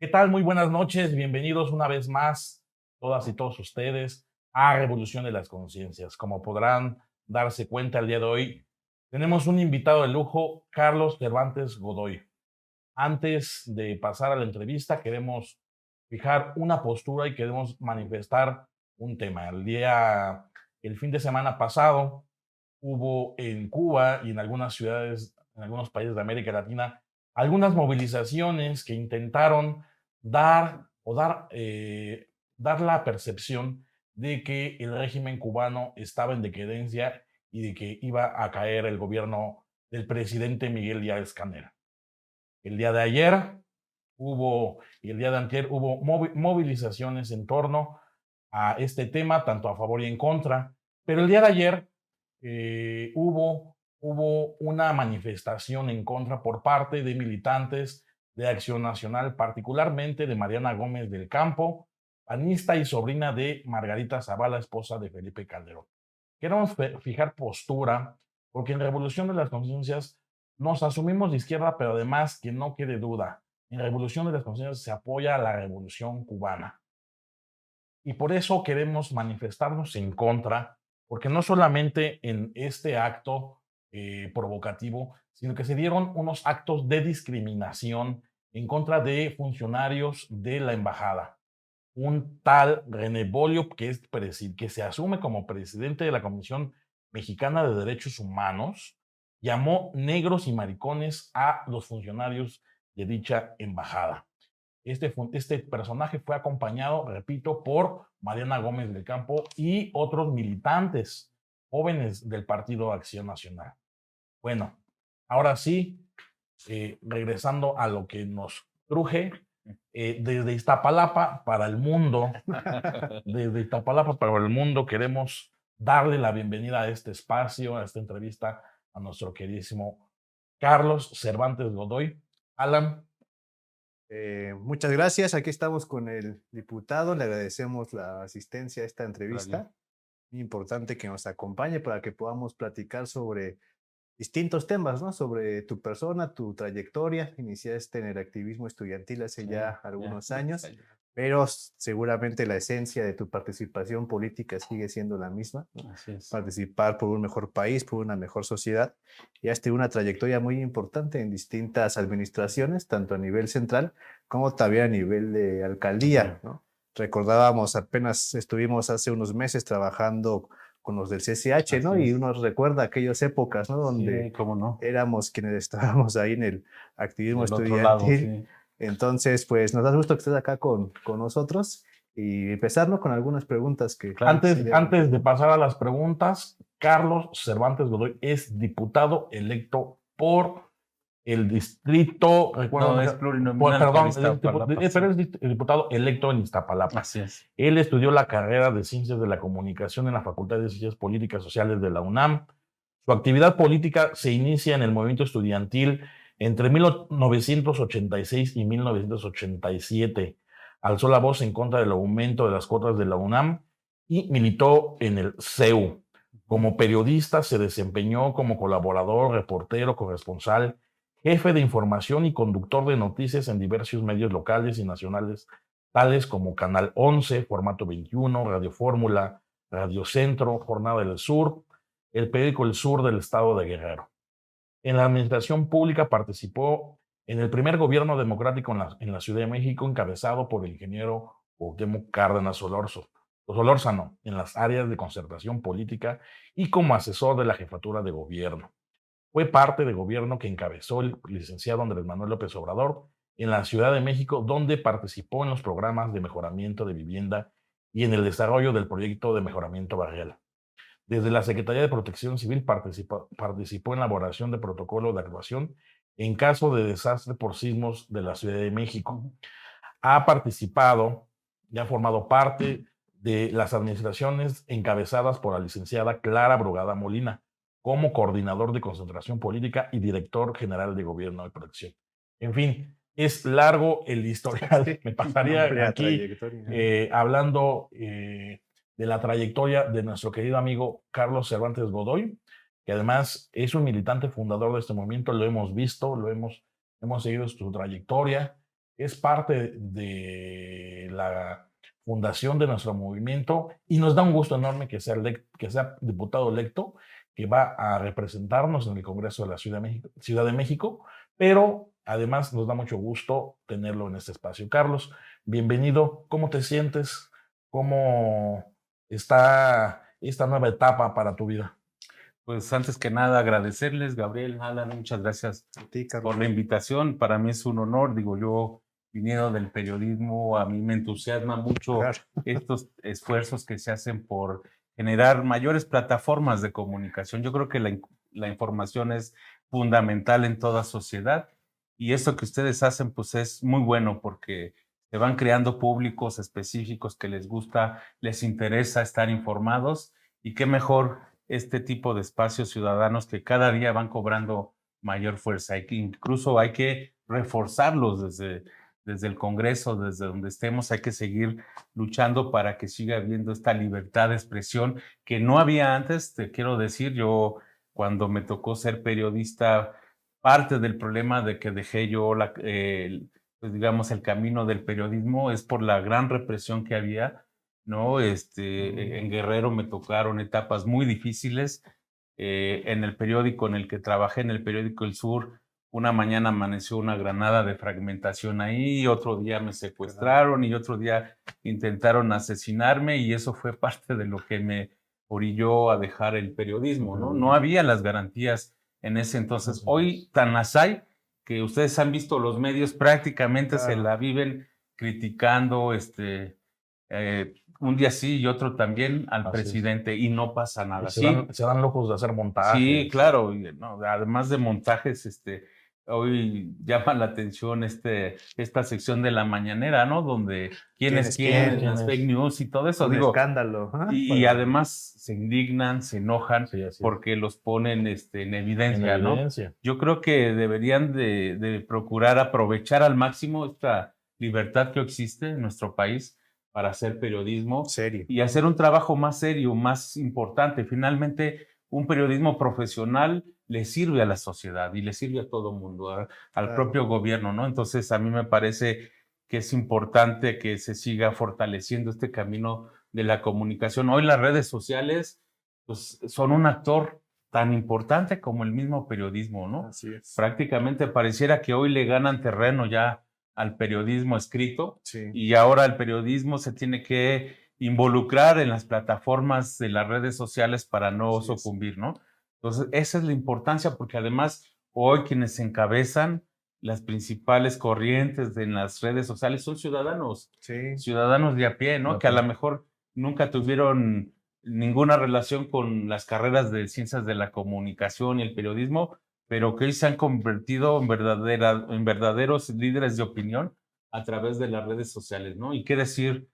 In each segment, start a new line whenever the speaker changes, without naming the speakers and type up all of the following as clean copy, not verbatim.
¿Qué tal? Muy buenas noches. Bienvenidos una vez más, todas y todos ustedes, a Revolución de las Conciencias. Como podrán darse cuenta el día de hoy, tenemos un invitado de lujo, Carlos Cervantes Godoy. Antes de pasar a la entrevista, queremos fijar una postura y queremos manifestar un tema. El fin de semana pasado, hubo en Cuba y en algunas ciudades, en algunos países de América Latina, algunas movilizaciones que intentaron dar o dar la percepción de que el régimen cubano estaba en decadencia y de que iba a caer el gobierno del presidente Miguel Díaz-Canel. El día de ayer y el día de antier hubo movilizaciones en torno a este tema, tanto a favor y en contra, pero el día de ayer hubo una manifestación en contra por parte de militantes de Acción Nacional, particularmente de Mariana Gómez del Campo, panista y sobrina de Margarita Zavala, esposa de Felipe Calderón. Queremos fijar postura, porque en Revolución de las Conciencias nos asumimos de izquierda, pero además que no quede duda, en Revolución de las Conciencias se apoya a la Revolución cubana. Y por eso queremos manifestarnos en contra, porque no solamente en este acto provocativo, sino que se dieron unos actos de discriminación en contra de funcionarios de la embajada. Un tal René Bolio, que se asume como presidente de la Comisión Mexicana de Derechos Humanos, llamó negros y maricones a los funcionarios de dicha embajada. Este personaje fue acompañado, repito, por Mariana Gómez del Campo y otros militantes jóvenes del Partido Acción Nacional. Bueno, ahora sí, regresando a lo que nos truje, desde Iztapalapa para el mundo, desde Iztapalapa para el mundo, queremos darle la bienvenida a este espacio, a esta entrevista, a nuestro queridísimo Carlos Cervantes Godoy. Alan.
Muchas gracias. Aquí estamos con el diputado. Le agradecemos la asistencia a esta
Gracias.
entrevista. Muy importante que nos acompañe para que podamos platicar sobre distintos temas, ¿no? Sobre tu persona, tu trayectoria. Iniciaste en el activismo estudiantil hace ya algunos años, pero seguramente la esencia de tu participación política sigue siendo la misma, ¿no?
Así es.
Participar por un mejor país, por una mejor sociedad. Y has tenido una trayectoria muy importante en distintas administraciones, tanto a nivel central como también a nivel de alcaldía, ¿no? Recordábamos, apenas estuvimos hace unos meses trabajando con los del CCH, ¿no? Y uno recuerda aquellas épocas, ¿no? Donde
Sí, cómo no.
éramos quienes estábamos ahí en el activismo
Del otro lado,
estudiantil.
sí.
Entonces, pues nos da gusto que estés acá con nosotros y empezar, ¿no? Con algunas preguntas que...
Antes de pasar a las preguntas, Carlos Cervantes Godoy es diputado electo por el distrito,
No, es plurinominal por Iztapalapa,
pero es diputado electo en Iztapalapa.
Así es.
Él estudió la carrera de Ciencias de la Comunicación en la Facultad de Ciencias Políticas Sociales de la UNAM. Su actividad política se inicia en el movimiento estudiantil entre 1986 y 1987. Alzó la voz en contra del aumento de las cuotas de la UNAM y militó en el CEU. Como periodista se desempeñó como colaborador, reportero, corresponsal, jefe de información y conductor de noticias en diversos medios locales y nacionales, tales como Canal 11, Formato 21, Radio Fórmula, Radio Centro, Jornada del Sur, el periódico El Sur del estado de Guerrero. En la administración pública participó en el primer gobierno democrático en la Ciudad de México, encabezado por el ingeniero Cuauhtémoc Cárdenas Solórzano, en las áreas de concertación política y como asesor de la jefatura de gobierno. Fue parte de gobierno que encabezó el licenciado Andrés Manuel López Obrador en la Ciudad de México, donde participó en los programas de mejoramiento de vivienda y en el desarrollo del proyecto de mejoramiento barrial. Desde la Secretaría de Protección Civil participó en la elaboración de protocolo de actuación en caso de desastre por sismos de la Ciudad de México. Ha participado y ha formado parte de las administraciones encabezadas por la licenciada Clara Brugada Molina como coordinador de concentración política y director general de gobierno y protección. En fin, es largo el historial. Me pasaría aquí hablando de la trayectoria de nuestro querido amigo Carlos Cervantes Godoy, que además es un militante fundador de este movimiento. Lo hemos visto, hemos seguido su trayectoria. es parte de la fundación de nuestro movimiento y nos da un gusto enorme que sea diputado electo, que va a representarnos en el Congreso de la Ciudad de México, pero además nos da mucho gusto tenerlo en este espacio. Carlos, bienvenido. ¿Cómo te sientes? ¿Cómo está esta nueva etapa para tu vida?
Pues antes que nada agradecerles, Gabriel, Alan, muchas gracias por la invitación. Para mí es un honor, digo yo, viniendo del periodismo, a mí me entusiasma mucho estos esfuerzos que se hacen por generar mayores plataformas de comunicación. Yo creo que la información es fundamental en toda sociedad y esto que ustedes hacen pues es muy bueno porque se van creando públicos específicos que les gusta, les interesa estar informados y qué mejor este tipo de espacios ciudadanos que cada día van cobrando mayor fuerza y que incluso hay que reforzarlos desde el Congreso, desde donde estemos, hay que seguir luchando para que siga habiendo esta libertad de expresión que no había antes. Te quiero decir, yo cuando me tocó ser periodista, parte del problema de que dejé yo pues digamos el camino del periodismo es por la gran represión que había, ¿no? En Guerrero me tocaron etapas muy difíciles. En el periódico en el que trabajé, en el periódico El Sur, una mañana amaneció una granada de fragmentación ahí, otro día me secuestraron y otro día intentaron asesinarme y eso fue parte de lo que me orilló a dejar el periodismo, ¿no? No había las garantías en ese entonces. Hoy tan las hay que ustedes han visto los medios prácticamente se la viven criticando, un día sí y otro también al presidente y no pasa nada.
Se dan lujos de hacer montajes.
Sí, claro, no, además de montajes, hoy llama la atención esta sección de la mañanera, ¿no? Donde quién es quién, las fake news y todo eso.
Un escándalo.
Y además se indignan, se enojan porque los ponen en evidencia, ¿no? Yo creo que deberían de procurar aprovechar al máximo esta libertad que existe en nuestro país para hacer periodismo
serio
y hacer un trabajo más serio, más importante. Finalmente, un periodismo profesional le sirve a la sociedad y le sirve a todo mundo, al propio gobierno, ¿no? Entonces, a mí me parece que es importante que se siga fortaleciendo este camino de la comunicación. Hoy las redes sociales pues, son un actor tan importante como el mismo periodismo, ¿no?
Así es.
Prácticamente pareciera que hoy le ganan terreno ya al periodismo escrito y ahora el periodismo se tiene que involucrar en las plataformas de las redes sociales para no sucumbir, ¿no? Entonces, esa es la importancia porque además hoy quienes encabezan las principales corrientes en las redes sociales son ciudadanos, ciudadanos de a pie, ¿no? Que a lo mejor nunca tuvieron ninguna relación con las carreras de ciencias de la comunicación y el periodismo, pero que hoy se han convertido en verdaderos líderes de opinión a través de las redes sociales, ¿no? Y qué decir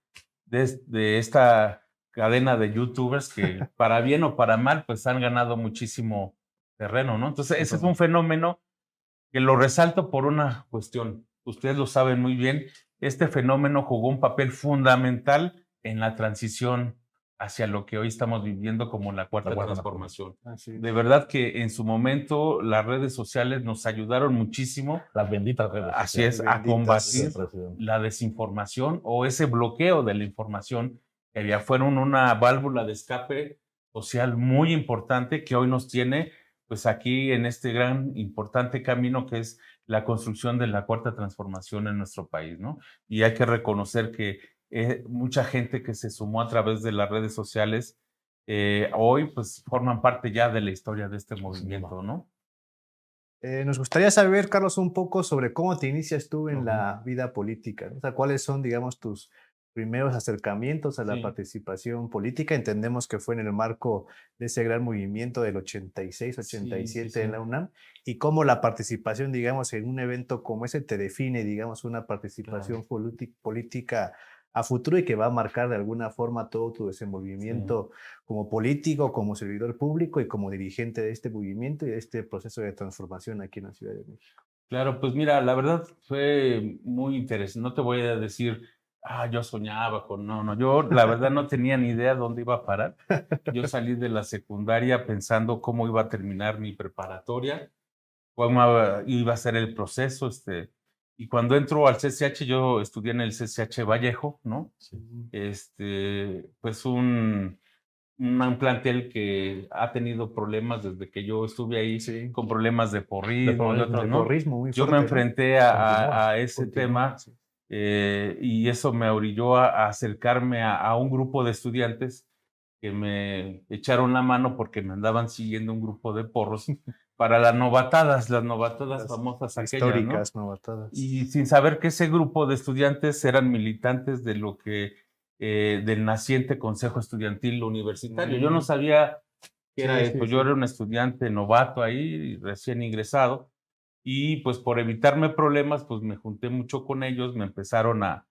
de esta cadena de youtubers que para bien o para mal, pues han ganado muchísimo terreno, ¿no? Entonces, ese es un fenómeno que lo resalto por una cuestión. Ustedes lo saben muy bien, este fenómeno jugó un papel fundamental en la transición hacia lo que hoy estamos viviendo como la cuarta transformación. De verdad que en su momento las redes sociales nos ayudaron muchísimo.
Las benditas redes sociales.
Así es, a combatir la desinformación o ese bloqueo de la información que había. Fueron una válvula de escape social muy importante que hoy nos tiene pues aquí en este gran importante camino que es la construcción de la cuarta transformación en nuestro país, ¿no? Y hay que reconocer que mucha gente que se sumó a través de las redes sociales hoy pues forman parte ya de la historia de este movimiento, ¿no?
Nos gustaría saber, Carlos, un poco sobre cómo te inicias tú en la vida política, ¿no? O sea, ¿cuáles son, digamos, tus primeros acercamientos a la participación política? Entendemos que fue en el marco de ese gran movimiento del 86, 87 en la UNAM, y cómo la participación, digamos, en un evento como ese te define, digamos, una participación política a futuro y que va a marcar de alguna forma todo tu desenvolvimiento como político, como servidor público y como dirigente de este movimiento y de este proceso de transformación aquí en la Ciudad de México.
Claro, pues mira, la verdad fue muy interesante. No te voy a decir, yo soñaba con... No, yo la verdad no tenía ni idea dónde iba a parar. Yo salí de la secundaria pensando cómo iba a terminar mi preparatoria, cómo iba a ser el proceso, Y cuando entro al CCH, yo estudié en el CCH Vallejo, ¿no?
Sí.
Pues un plantel que ha tenido problemas desde que yo estuve ahí,
Sí.
con problemas de porrismo y
porrismo,
otros,
El
¿no?
porrismo muy
Yo
fuerte,
me
¿no?
enfrenté
Continúa,
a ese
Continúa,
tema
sí.
y eso me orilló a acercarme a un grupo de estudiantes que me echaron la mano porque me andaban siguiendo un grupo de porros para las novatadas
Las
famosas aquellas, ¿no?
históricas novatadas.
Y sin saber que ese grupo de estudiantes eran militantes de lo que del naciente Consejo Estudiantil Universitario. Yo no sabía qué era
Sí,
esto.
sí,
Yo
sí.
era un estudiante novato ahí, recién ingresado, y pues por evitarme problemas, pues me junté mucho con ellos, me empezaron a,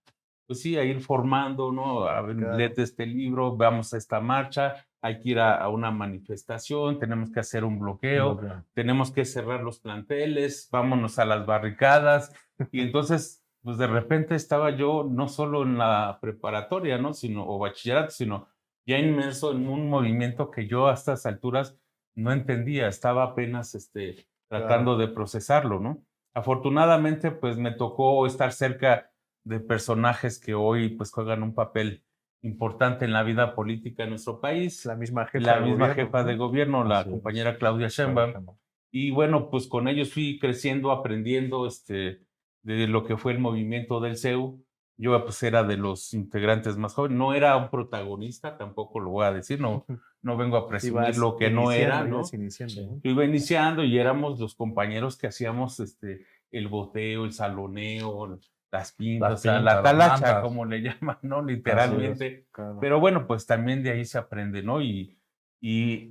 pues sí, a ir formando, ¿no? A ver,
Claro.
léete este libro, vamos a esta marcha, hay que ir a una manifestación, tenemos que hacer un bloqueo, tenemos que cerrar los planteles, vámonos a las barricadas. Y entonces, pues de repente estaba yo no solo en la preparatoria, ¿no? O bachillerato, sino ya inmerso en un movimiento que yo a estas alturas no entendía, estaba apenas tratando de procesarlo, ¿no? Afortunadamente, pues me tocó estar cerca de personajes que hoy pues juegan un papel importante en la vida política de nuestro país.
La misma jefa
La
de
misma
gobierno,
jefa
¿no?
de gobierno, la
Así es.
compañera Claudia Sheinbaum. Y bueno, pues con ellos fui creciendo, aprendiendo de lo que fue el movimiento del CEU. Yo pues era de los integrantes más jóvenes, no era un protagonista, tampoco lo voy a decir, no vengo a presumir
Ibas
lo que no era, ¿no?
ibas iniciando, ¿no?
Yo iba iniciando y éramos los compañeros que hacíamos el boteo, el saloneo, las pintas, o sea, la
las
talacha,
mantas.
como le llaman, ¿no? Literalmente.
Claro.
Pero bueno, pues también de ahí se aprende, ¿no? Y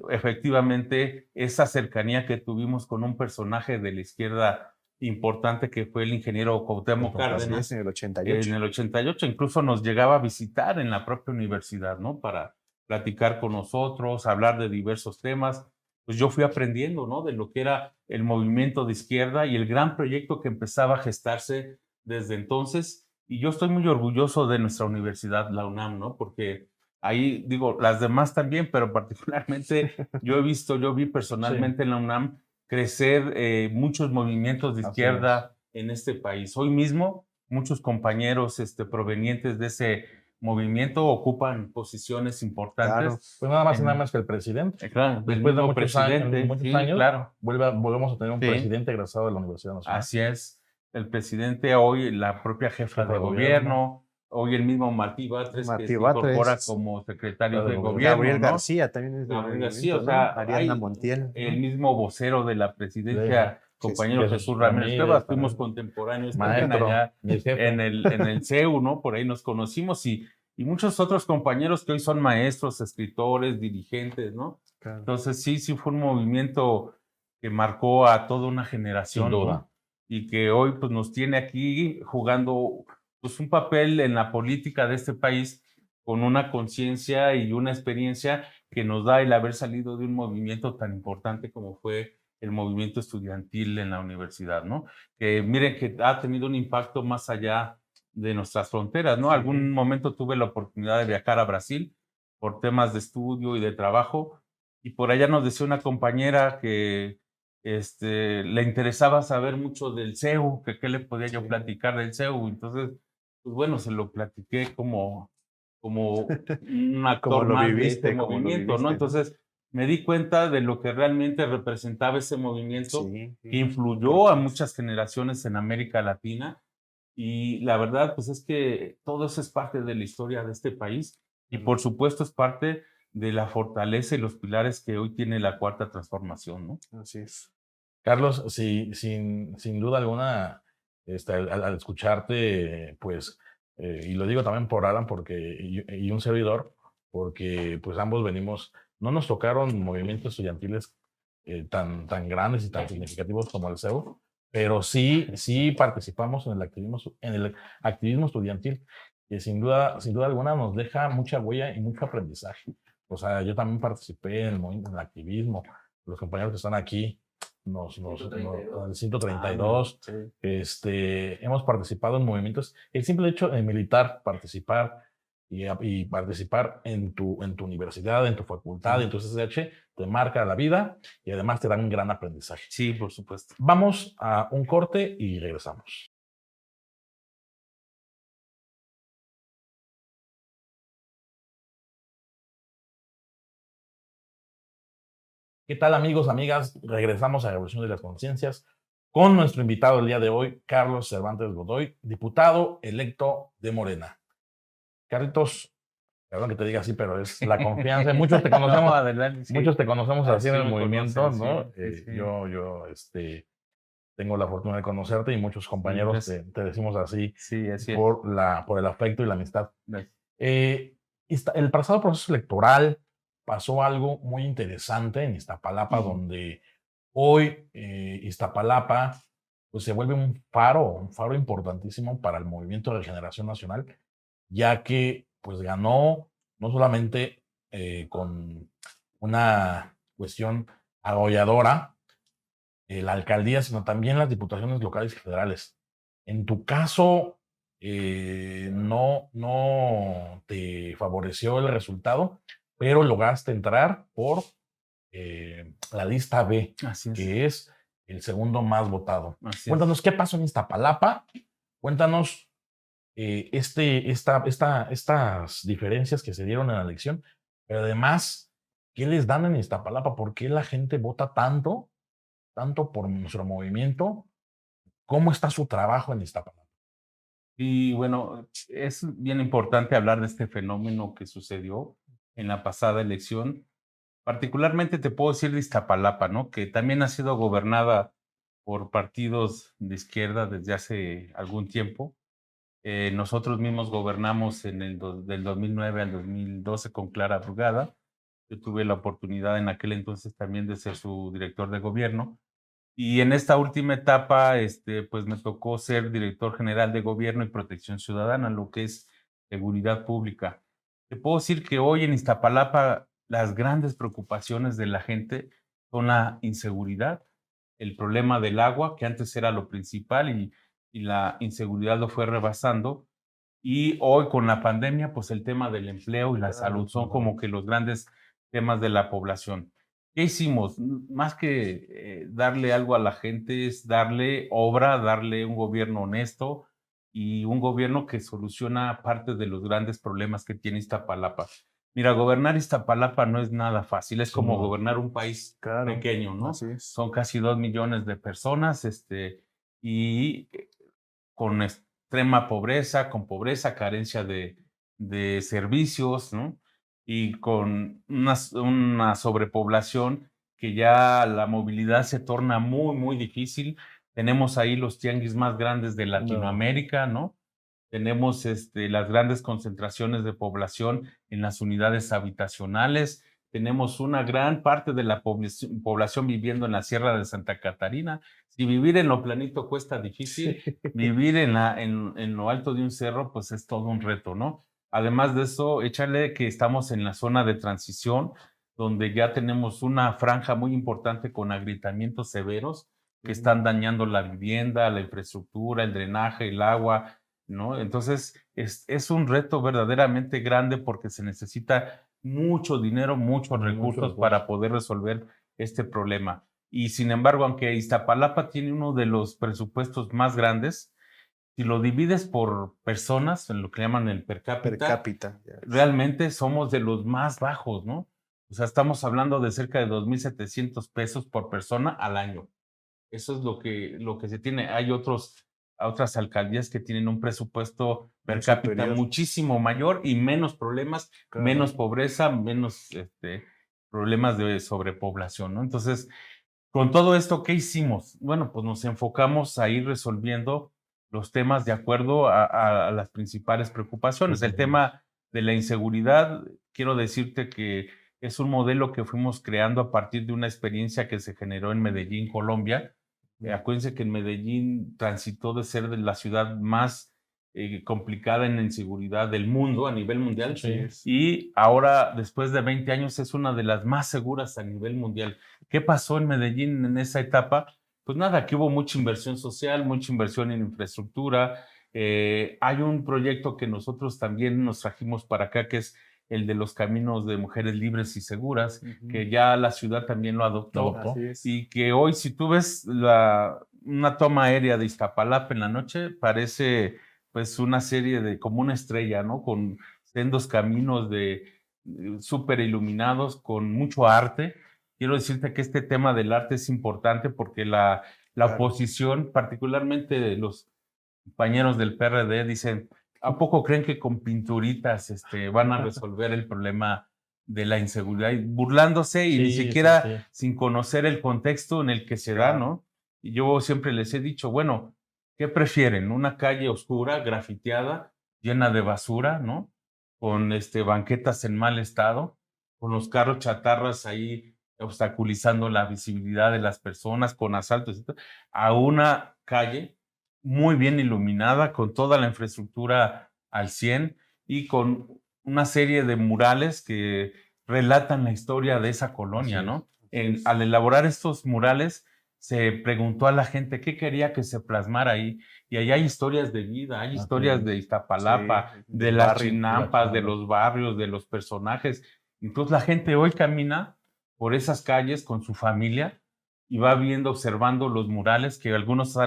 efectivamente esa cercanía que tuvimos con un personaje de la izquierda importante que fue el ingeniero Cuauhtémoc
Así
Cárdenas
es, en el 88.
en el 88, incluso nos llegaba a visitar en la propia universidad, ¿no? Para platicar con nosotros, hablar de diversos temas. Pues yo fui aprendiendo, ¿no? De lo que era el movimiento de izquierda y el gran proyecto que empezaba a gestarse desde entonces. Y yo estoy muy orgulloso de nuestra universidad, la UNAM, ¿no? Porque ahí, digo, las demás también, pero particularmente yo vi personalmente en la UNAM crecer muchos movimientos de izquierda en este país. Hoy mismo, muchos compañeros provenientes de ese movimiento ocupan posiciones importantes.
Claro.
Pues nada más y nada más que el presidente.
Claro,
Después de muchos años,
sí, claro.
volvemos a tener un
Sí.
presidente egresado de la Universidad Nacional.
Así es. El presidente hoy, la propia jefa de gobierno, hoy el mismo Martí Batres, que se incorpora como secretario de gobierno.
Gabriel
¿no?
García también es de
Gabriel García, o sea,
¿no? Ariadna Montiel.
el mismo vocero de la presidencia, compañero Jesús Ramírez Cuevas, fuimos contemporáneos también allá en el CEU, ¿no? Por ahí nos conocimos y muchos otros compañeros que hoy son maestros, escritores, dirigentes, ¿no?
Claro.
Entonces sí fue un movimiento que marcó a toda una generación,
Sin duda.
¿no? Y que hoy pues nos tiene aquí jugando pues un papel en la política de este país con una conciencia y una experiencia que nos da el haber salido de un movimiento tan importante como fue el movimiento estudiantil en la universidad, ¿no? Que miren que ha tenido un impacto más allá de nuestras fronteras, ¿no?
Sí.
Algún momento tuve la oportunidad de viajar a Brasil por temas de estudio y de trabajo y por allá nos decía una compañera que le interesaba saber mucho del CEU, que qué le podía yo platicar del CEU. Entonces, pues bueno, se lo platiqué como un actor
lo
más de
viviste,
este
como lo
movimiento,
viviste,
¿no?
¿no?
Entonces, me di cuenta de lo que realmente representaba ese movimiento,
Sí,
que influyó a muchas generaciones en América Latina. Y la verdad, pues es que todo eso es parte de la historia de este país y por supuesto es parte de la fortaleza y los pilares que hoy tiene la Cuarta Transformación, ¿no?
Así es.
Carlos, sí, sin duda alguna, al escucharte, pues, y lo digo también por Alan y un servidor, porque pues ambos venimos, no nos tocaron movimientos estudiantiles tan grandes y tan significativos como el CEU, pero sí participamos en el activismo estudiantil, que sin duda alguna nos deja mucha huella y mucho aprendizaje. O sea, yo también participé en el activismo, los compañeros que están aquí, el 132, hemos participado en movimientos. El simple hecho de participar y participar en tu universidad, en tu facultad, en tu CCH, te marca la vida y además te da un gran aprendizaje.
Sí, por supuesto.
Vamos a un corte y regresamos. ¿Qué tal, amigos, amigas? Regresamos a Revolución de las Conciencias con nuestro invitado el día de hoy, Carlos Cervantes Godoy, diputado electo de Morena. Carlitos, perdón que te diga así, pero es la confianza. Muchos te conocemos,
No, adelante, sí.
muchos te conocemos así en el movimiento,
conocen,
¿no?
sí.
Yo tengo la fortuna de conocerte y muchos compañeros te decimos así, por el afecto y la amistad. El pasado proceso electoral pasó algo muy interesante en Iztapalapa, donde hoy Iztapalapa pues, se vuelve un faro importantísimo para el Movimiento de Regeneración Nacional, ya que pues ganó no solamente con una cuestión arrolladora la alcaldía, sino también las diputaciones locales y federales. En tu caso, no te favoreció el resultado, pero lograste entrar por la lista B, que es el segundo más votado. Cuéntanos qué pasó en Iztapalapa, cuéntanos estas diferencias que se dieron en la elección, pero además, ¿qué les dan en Iztapalapa? ¿Por qué la gente vota tanto por nuestro movimiento? ¿Cómo está su trabajo en Iztapalapa?
Y bueno, es bien importante hablar de este fenómeno que sucedió en la pasada elección. Particularmente te puedo decir de Iztapalapa, ¿no? Que también ha sido gobernada por partidos de izquierda desde hace algún tiempo. Nosotros mismos gobernamos del 2009 al 2012 con Clara Brugada. Yo tuve la oportunidad en aquel entonces también de ser su director de gobierno. Y en esta última etapa, pues me tocó ser director general de Gobierno y Protección Ciudadana, lo que es seguridad pública. Te puedo decir que hoy en Iztapalapa las grandes preocupaciones de la gente son la inseguridad, el problema del agua, que antes era lo principal y la inseguridad lo fue rebasando. Y hoy con la pandemia, pues el tema del empleo y la salud son como que los grandes temas de la población. ¿Qué hicimos? Más que darle algo a la gente, es darle obra, darle un gobierno honesto y un gobierno que soluciona parte de los grandes problemas que tiene Iztapalapa. Mira, gobernar Iztapalapa no es nada fácil, es como gobernar un país pequeño, ¿no? Son casi 2 millones de personas, y con extrema pobreza, carencia de servicios, ¿no? Y con una sobrepoblación que ya la movilidad se torna muy, muy difícil. Tenemos ahí los tianguis más grandes de Latinoamérica, ¿no? Tenemos las grandes concentraciones de población en las unidades habitacionales. Tenemos una gran parte de la población viviendo en la Sierra de Santa Catarina. Si vivir en lo planito cuesta difícil, vivir en lo alto de un cerro, pues es todo un reto, ¿no? Además de eso, échale que estamos en la zona de transición, donde ya tenemos una franja muy importante con agrietamientos severos que están dañando la vivienda, la infraestructura, el drenaje, el agua, ¿no? Entonces, es un reto verdaderamente grande porque se necesita mucho dinero, muchos recursos para poder resolver este problema. Y sin embargo, aunque Iztapalapa tiene uno de los presupuestos más grandes, si lo divides por personas, en lo que llaman el per cápita, realmente somos de los más bajos, ¿no? O sea, estamos hablando de cerca de 2,700 pesos por persona al año. Eso es lo que se tiene. Hay otras alcaldías que tienen un presupuesto per cápita muchísimo mayor y menos problemas, menos pobreza, menos problemas de sobrepoblación, ¿no? Entonces, con todo esto, ¿qué hicimos? Bueno, pues nos enfocamos a ir resolviendo los temas de acuerdo a las principales preocupaciones. El tema de la inseguridad, quiero decirte que es un modelo que fuimos creando a partir de una experiencia que se generó en Medellín, Colombia. Acuérdense que en Medellín transitó de ser de la ciudad más complicada en inseguridad del mundo, a nivel mundial, y ahora, después de 20 años, es una de las más seguras a nivel mundial. ¿Qué pasó en Medellín en esa etapa? Pues nada, que hubo mucha inversión social, mucha inversión en infraestructura. Hay un proyecto que nosotros también nos trajimos para acá, que es el de los caminos de mujeres libres y seguras, que ya la ciudad también lo adoptó. Y que hoy, si tú ves una toma aérea de Iztapalapa en la noche, parece pues una serie como una estrella, ¿no? Con sendos caminos súper iluminados, con mucho arte. quiero decirte que este tema del arte es importante porque la oposición, particularmente de los compañeros del PRD, dicen, ¿a poco creen que con pinturitas van a resolver el problema de la inseguridad? Y burlándose y ni siquiera sin conocer el contexto en el que se da, ¿no? Y yo siempre les he dicho, bueno, ¿qué prefieren? ¿Una calle oscura, grafiteada, llena de basura, ¿no? Con banquetas en mal estado, con los carros chatarras ahí obstaculizando la visibilidad de las personas, con asaltos, etc., a una calle muy bien iluminada, con toda la infraestructura al 100 y con una serie de murales que relatan la historia de esa colonia, ¿no? Al elaborar estos murales, se preguntó a la gente qué quería que se plasmara ahí. Y ahí hay historias de vida, hay historias de Iztapalapa, de las chinampas, de los barrios, de los personajes. Entonces la gente hoy camina por esas calles con su familia y va viendo, observando los murales que algunos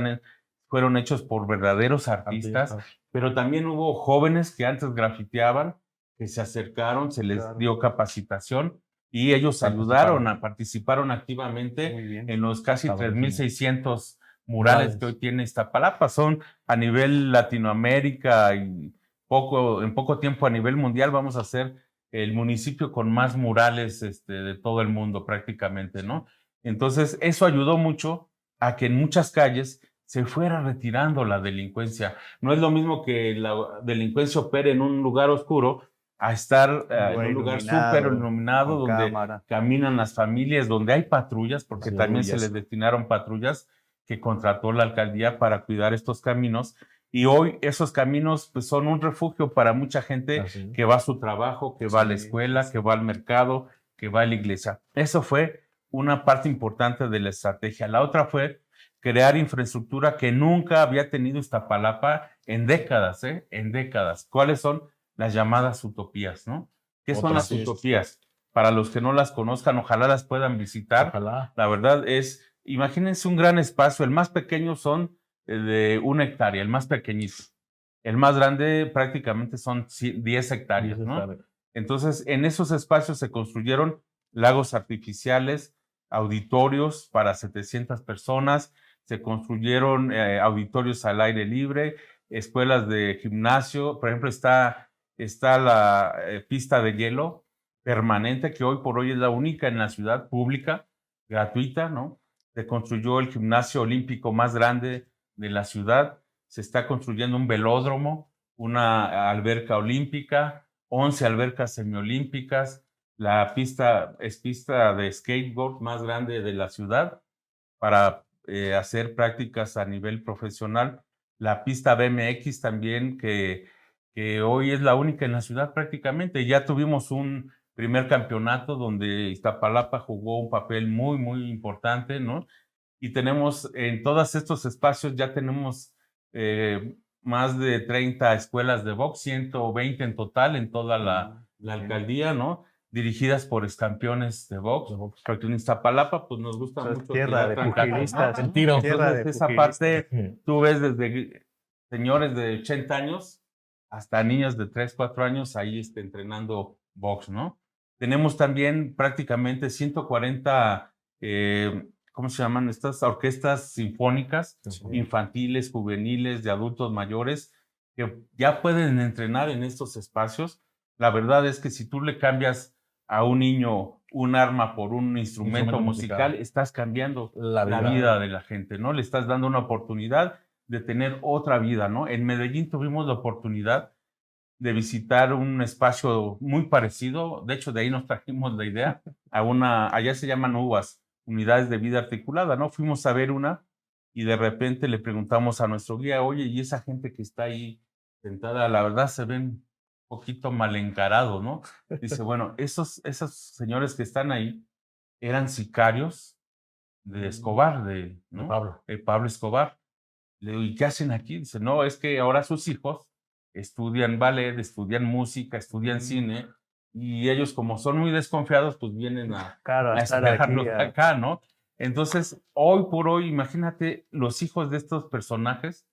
fueron hechos por verdaderos artistas, pero también hubo jóvenes que antes grafiteaban, que se acercaron, se les dio capacitación y ellos participaron activamente en los casi 3,600 murales que hoy tiene Iztapalapa. Son a nivel Latinoamérica y en poco tiempo a nivel mundial vamos a ser el municipio con más murales de todo el mundo prácticamente, ¿no? Entonces eso ayudó mucho a que en muchas calles se fuera retirando la delincuencia. No es lo mismo que la delincuencia opere en un lugar oscuro a estar en un lugar súper iluminado, donde caminan las familias, donde hay patrullas, porque también se les destinaron patrullas que contrató la alcaldía para cuidar estos caminos. Y hoy esos caminos pues, son un refugio para mucha gente que va a su trabajo, que va a la escuela, que va al mercado, que va a la iglesia. Eso fue una parte importante de la estrategia. La otra fue crear infraestructura que nunca había tenido Iztapalapa en décadas, en décadas. ¿Cuáles son? Las llamadas utopías, ¿no? ¿Qué son las utopías? Para los que no las conozcan, ojalá las puedan visitar.
Ojalá.
La verdad es, imagínense un gran espacio, el más pequeño son de 1 hectárea, el más pequeñito. El más grande prácticamente son 10 hectáreas, ¿no? Entonces, en esos espacios se construyeron lagos artificiales, auditorios para 700 personas, se construyeron auditorios al aire libre, escuelas de gimnasio, por ejemplo, está la pista de hielo permanente, que hoy por hoy es la única en la ciudad pública, gratuita, ¿no? Se construyó el gimnasio olímpico más grande de la ciudad, se está construyendo un velódromo, una alberca olímpica, 11 albercas semiolímpicas, la pista es pista de skateboard más grande de la ciudad para hacer prácticas a nivel profesional, la pista BMX también que hoy es la única en la ciudad prácticamente. Ya tuvimos un primer campeonato donde Iztapalapa jugó un papel muy, muy importante, ¿no? Y tenemos en todos estos espacios, ya tenemos más de 30 escuelas de box, 120 en total en toda la alcaldía, ¿no? Dirigidas por excampeones de box. Porque en Iztapalapa, pues nos gusta mucho.
Tierra de pugilistas.
El tiro.
Entonces, esa parte, tú ves desde señores de 80 años hasta niños de 3, 4 años ahí entrenando box, ¿no? Tenemos también prácticamente 140, ¿cómo se llaman? Estas orquestas sinfónicas, infantiles, juveniles, de adultos mayores, que ya pueden entrenar en estos espacios. La verdad es que si tú le cambias a un niño un arma por un instrumento musical, estás cambiando la vida de la gente, ¿no? Le estás dando una oportunidad de tener otra vida, ¿no? En Medellín tuvimos la oportunidad de visitar un espacio muy parecido, de hecho de ahí nos trajimos la idea, allá se llaman UVAS, Unidades de Vida Articulada, ¿no? Fuimos a ver una y de repente le preguntamos a nuestro guía, oye, ¿y esa gente que está ahí sentada, la verdad se ven un poquito mal encarados, ¿no? Dice, bueno, esos señores que están ahí eran sicarios de Escobar, ¿no? Pablo Escobar. Le digo, ¿y qué hacen aquí? Dice, no, es que ahora sus hijos estudian ballet, estudian música, estudian cine, y ellos como son muy desconfiados, pues vienen a estudiarlos acá, ¿no? Entonces, hoy por hoy, imagínate, los hijos de estos personajes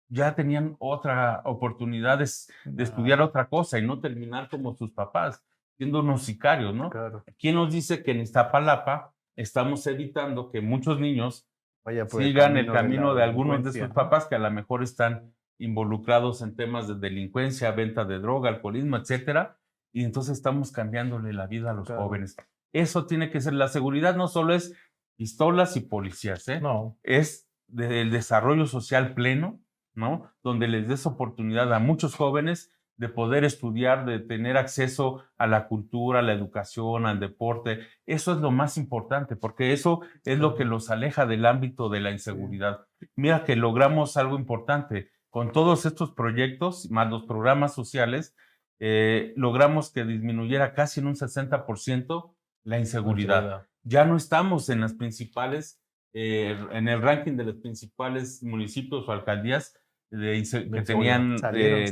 ya tenían otra oportunidad de estudiar otra cosa y no terminar como sus papás, siendo unos sicarios, ¿no?
Claro.
¿Quién nos dice que en Iztapalapa estamos evitando que muchos niños
Vaya por
sigan el camino
la
de algunos de sus
delincuencia, ¿no?
papás que a lo mejor están involucrados en temas de delincuencia, venta de droga, alcoholismo, etcétera, y entonces estamos cambiándole la vida a los
Claro.
jóvenes. Eso tiene que ser, la seguridad no solo es pistolas y policías,
No.
es el desarrollo social pleno, ¿no? Donde les des oportunidad a muchos jóvenes de poder estudiar, de tener acceso a la cultura, a la educación, al deporte. Eso es lo más importante, porque eso es lo que los aleja del ámbito de la inseguridad. Mira que logramos algo importante. Con todos estos proyectos, más los programas sociales, logramos que disminuyera casi en un 60% la inseguridad. Ya no estamos en las principales, en el ranking de los principales municipios o alcaldías que tenían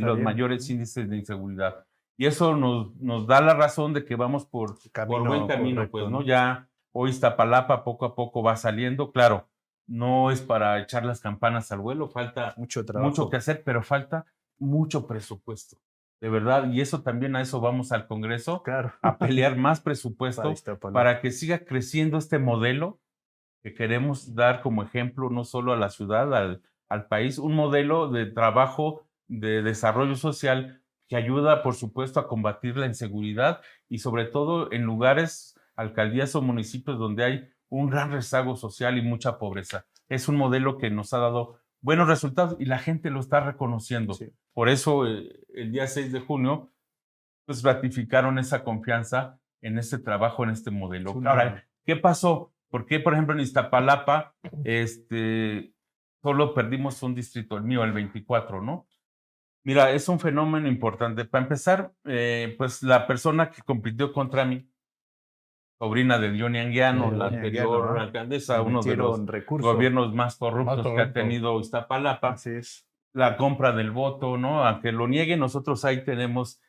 los mayores índices de inseguridad. Y eso nos da la razón de que vamos por buen camino, correcto, pues, ¿no? Ya hoy Iztapalapa poco a poco va saliendo. Claro, no es para echar las campanas al vuelo, falta mucho que hacer, pero falta mucho presupuesto, de verdad. Y eso también, a eso vamos al Congreso,
claro,
a pelear más presupuesto para que siga creciendo este modelo que queremos dar como ejemplo no solo a la ciudad, al país, un modelo de trabajo, de desarrollo social que ayuda, por supuesto, a combatir la inseguridad y sobre todo en lugares, alcaldías o municipios donde hay un gran rezago social y mucha pobreza. Es un modelo que nos ha dado buenos resultados y la gente lo está reconociendo. Sí. Por eso, el día 6 de junio, pues ratificaron esa confianza en este trabajo, en este modelo. Ahora, ¿qué pasó? ¿Por qué, por ejemplo, en Iztapalapa, solo perdimos un distrito, el mío, el 24, ¿no? Mira, es un fenómeno importante. Para empezar, pues la persona que compitió contra mí, sobrina de Johnny Anguiano, la anterior alcaldesa, uno de los gobiernos más corruptos que ha tenido Iztapalapa.
Así es.
La compra del voto, ¿no? Aunque lo niegue, nosotros ahí tenemos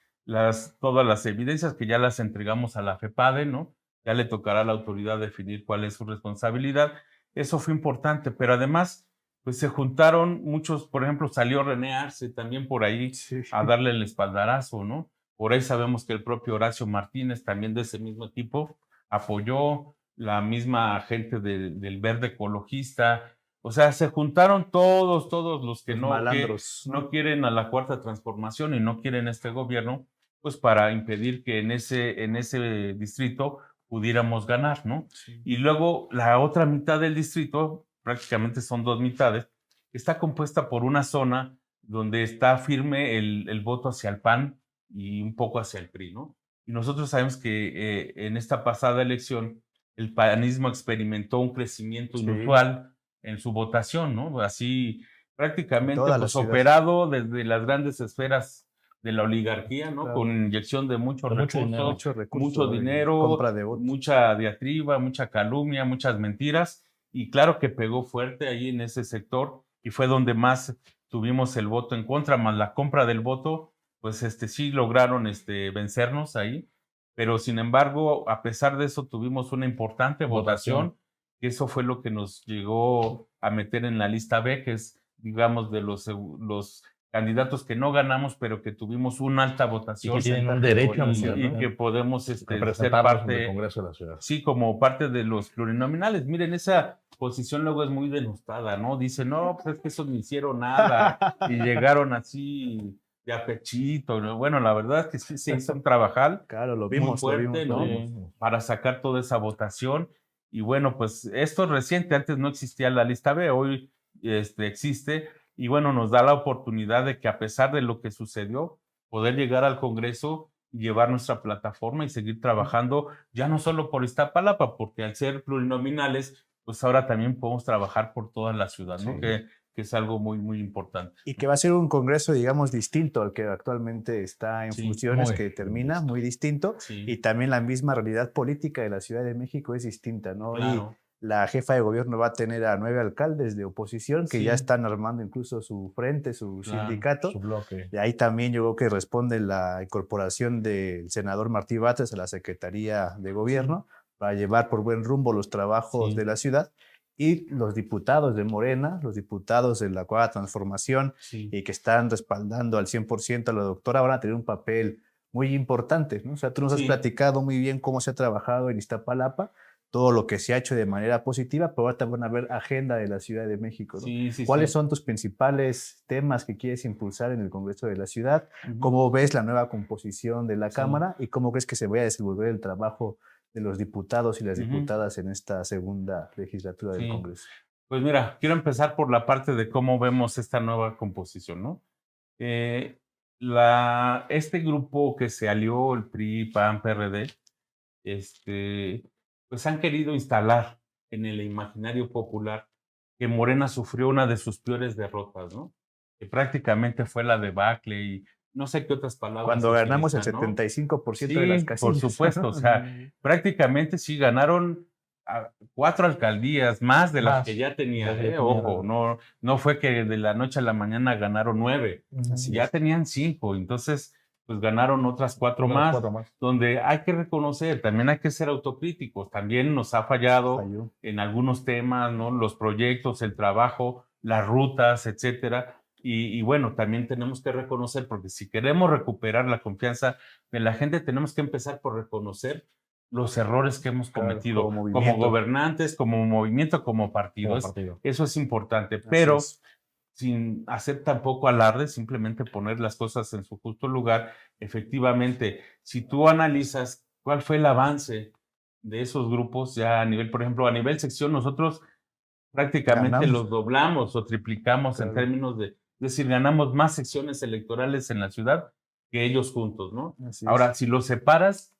todas las evidencias que ya las entregamos a la FEPADE, ¿no? Ya le tocará a la autoridad definir cuál es su responsabilidad. Eso fue importante, pero además, pues se juntaron muchos, por ejemplo, salió René Arce también por ahí a darle el espaldarazo, ¿no? Por ahí sabemos que el propio Horacio Martínez, también de ese mismo tipo, apoyó, la misma gente del Verde Ecologista. O sea, se juntaron todos los que no quieren a la Cuarta Transformación y no quieren este gobierno, pues para impedir que en ese distrito pudiéramos ganar, ¿no? Sí. Y luego la otra mitad del distrito, prácticamente son dos mitades, está compuesta por una zona donde está firme el voto hacia el PAN y un poco hacia el PRI, ¿no? Y nosotros sabemos que en esta pasada elección el panismo experimentó un crecimiento inusual en su votación, ¿no? Así prácticamente pues, operado desde las grandes esferas de la oligarquía, ¿no? Claro. Con inyección de mucho dinero,
compra de votos,
mucha diatriba, mucha calumnia, muchas mentiras, y claro que pegó fuerte ahí en ese sector, y fue donde más tuvimos el voto en contra, más la compra del voto, pues sí lograron vencernos ahí, pero sin embargo, a pesar de eso, tuvimos una importante votación, y eso fue lo que nos llegó a meter en la lista B, que es, digamos, de los candidatos que no ganamos, pero que tuvimos una alta votación.
Y que tienen un derecho
y que podemos ser
parte del Congreso de la Ciudad.
Sí, como parte de los plurinominales. Miren, esa posición luego es muy denostada, ¿no? Dicen, no, pues es que esos no hicieron nada y llegaron así de a pechito, ¿no? Bueno, la verdad es que sí se hizo un trabajal.
Claro, lo vimos,
muy fuerte, ¿no? Para sacar toda esa votación. Y bueno, pues esto es reciente, antes no existía la lista B, hoy existe. Y bueno, nos da la oportunidad de que a pesar de lo que sucedió, poder llegar al Congreso y llevar nuestra plataforma y seguir trabajando, ya no solo por Iztapalapa, porque al ser plurinominales, pues ahora también podemos trabajar por toda la ciudad, ¿no? Que es algo muy, muy importante.
Y que va a ser un Congreso, digamos, distinto al que actualmente está en funciones, que termina, muy distinto, y también la misma realidad política de la Ciudad de México es distinta, ¿no?
Claro.
Y la jefa de gobierno va a tener a 9 alcaldes de oposición que ya están armando incluso su frente, su sindicato.
Su bloque.
De ahí también yo creo que responde la incorporación del senador Martí Batres a la Secretaría de Gobierno para llevar por buen rumbo los trabajos de la ciudad. Y los diputados de Morena, los diputados de la Cuarta Transformación y que están respaldando al 100% a la doctora van a tener un papel muy importante, ¿no? O sea, tú nos has platicado muy bien cómo se ha trabajado en Iztapalapa, todo lo que se ha hecho de manera positiva, pero ahora también van a ver agenda de la Ciudad de México, ¿no? ¿Cuáles son tus principales temas que quieres impulsar en el Congreso de la Ciudad? ¿Cómo ves la nueva composición de la Cámara? ¿Y cómo crees que se vaya a desenvolver el trabajo de los diputados y las diputadas en esta segunda legislatura del Congreso?
Pues mira, quiero empezar por la parte de cómo vemos esta nueva composición, ¿no? Este grupo que se alió, el PRI, PAN, PRD, pues han querido instalar en el imaginario popular que Morena sufrió una de sus peores derrotas, ¿no? Que prácticamente fue la debacle y no sé qué otras palabras.
Cuando ganamos el 75% de las casillas.
Por supuesto, o sea, prácticamente sí ganaron 4 alcaldías más de las que ya tenían. Ojo, no fue que de la noche a la mañana ganaron 9, ya tenían 5, entonces pues ganaron otras 4 más, donde hay que reconocer, también hay que ser autocríticos, también nos ha fallado en algunos temas, ¿no? Los proyectos, el trabajo, las rutas, etcétera. Y bueno, también tenemos que reconocer, porque si queremos recuperar la confianza de la gente, tenemos que empezar por reconocer los errores que hemos cometido como gobernantes, como movimiento, como partido. Eso es importante, pero sin hacer tampoco alarde, simplemente poner las cosas en su justo lugar. Efectivamente, si tú analizas cuál fue el avance de esos grupos, ya a nivel, por ejemplo, a nivel sección, nosotros prácticamente los doblamos o triplicamos en términos de, es decir, ganamos más secciones electorales en la ciudad que ellos juntos, ¿no? Ahora, si los separas,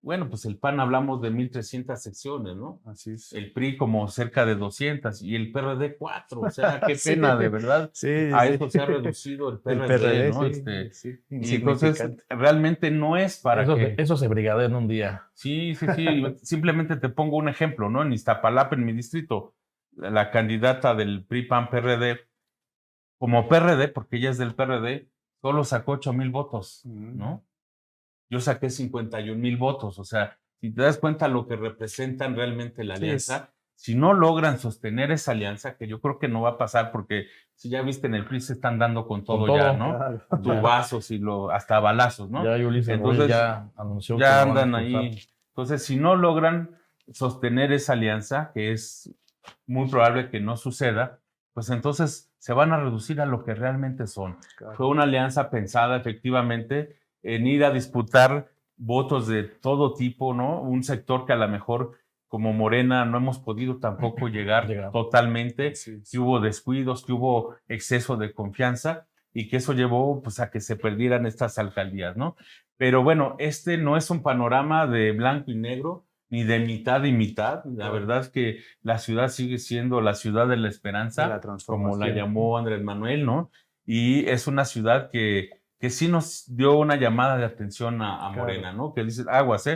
bueno, pues el PAN hablamos de 1,300 secciones, ¿no?
Así es.
El PRI como cerca de 200 y el PRD 4, o sea, qué pena, de verdad. A eso se ha reducido el PRD, ¿no? Y entonces, realmente no es para
eso se brigadea en un día.
Sí. Simplemente te pongo un ejemplo, ¿no? En Iztapalapa, en mi distrito, la candidata del PRI, PAN, PRD, como PRD, porque ella es del PRD, solo sacó 8,000 votos, ¿no? Yo saqué 51,000 votos, o sea, si te das cuenta lo que representan realmente la alianza, si no logran sostener esa alianza, que yo creo que no va a pasar, porque si ya viste en el PRI se están dando con todo ya, ¿no? Claro. Tubazos y hasta balazos, ¿no?
Ya Ulises entonces ya anunció
ya que andan ahí. Entonces, si no logran sostener esa alianza, que es muy probable que no suceda, pues entonces se van a reducir a lo que realmente son. Claro. Fue una alianza pensada efectivamente en ir a disputar votos de todo tipo, ¿no? Un sector que a lo mejor como Morena no hemos podido tampoco llegar totalmente, que hubo descuidos, que hubo exceso de confianza y que eso llevó pues a que se perdieran estas alcaldías, ¿no? Pero bueno, no es un panorama de blanco y negro, ni de mitad y mitad. La verdad es que la ciudad sigue siendo la ciudad de la esperanza, como la llamó Andrés Manuel, ¿no? Y es una ciudad que sí nos dio una llamada de atención a Morena, ¿no? Que dice, aguas,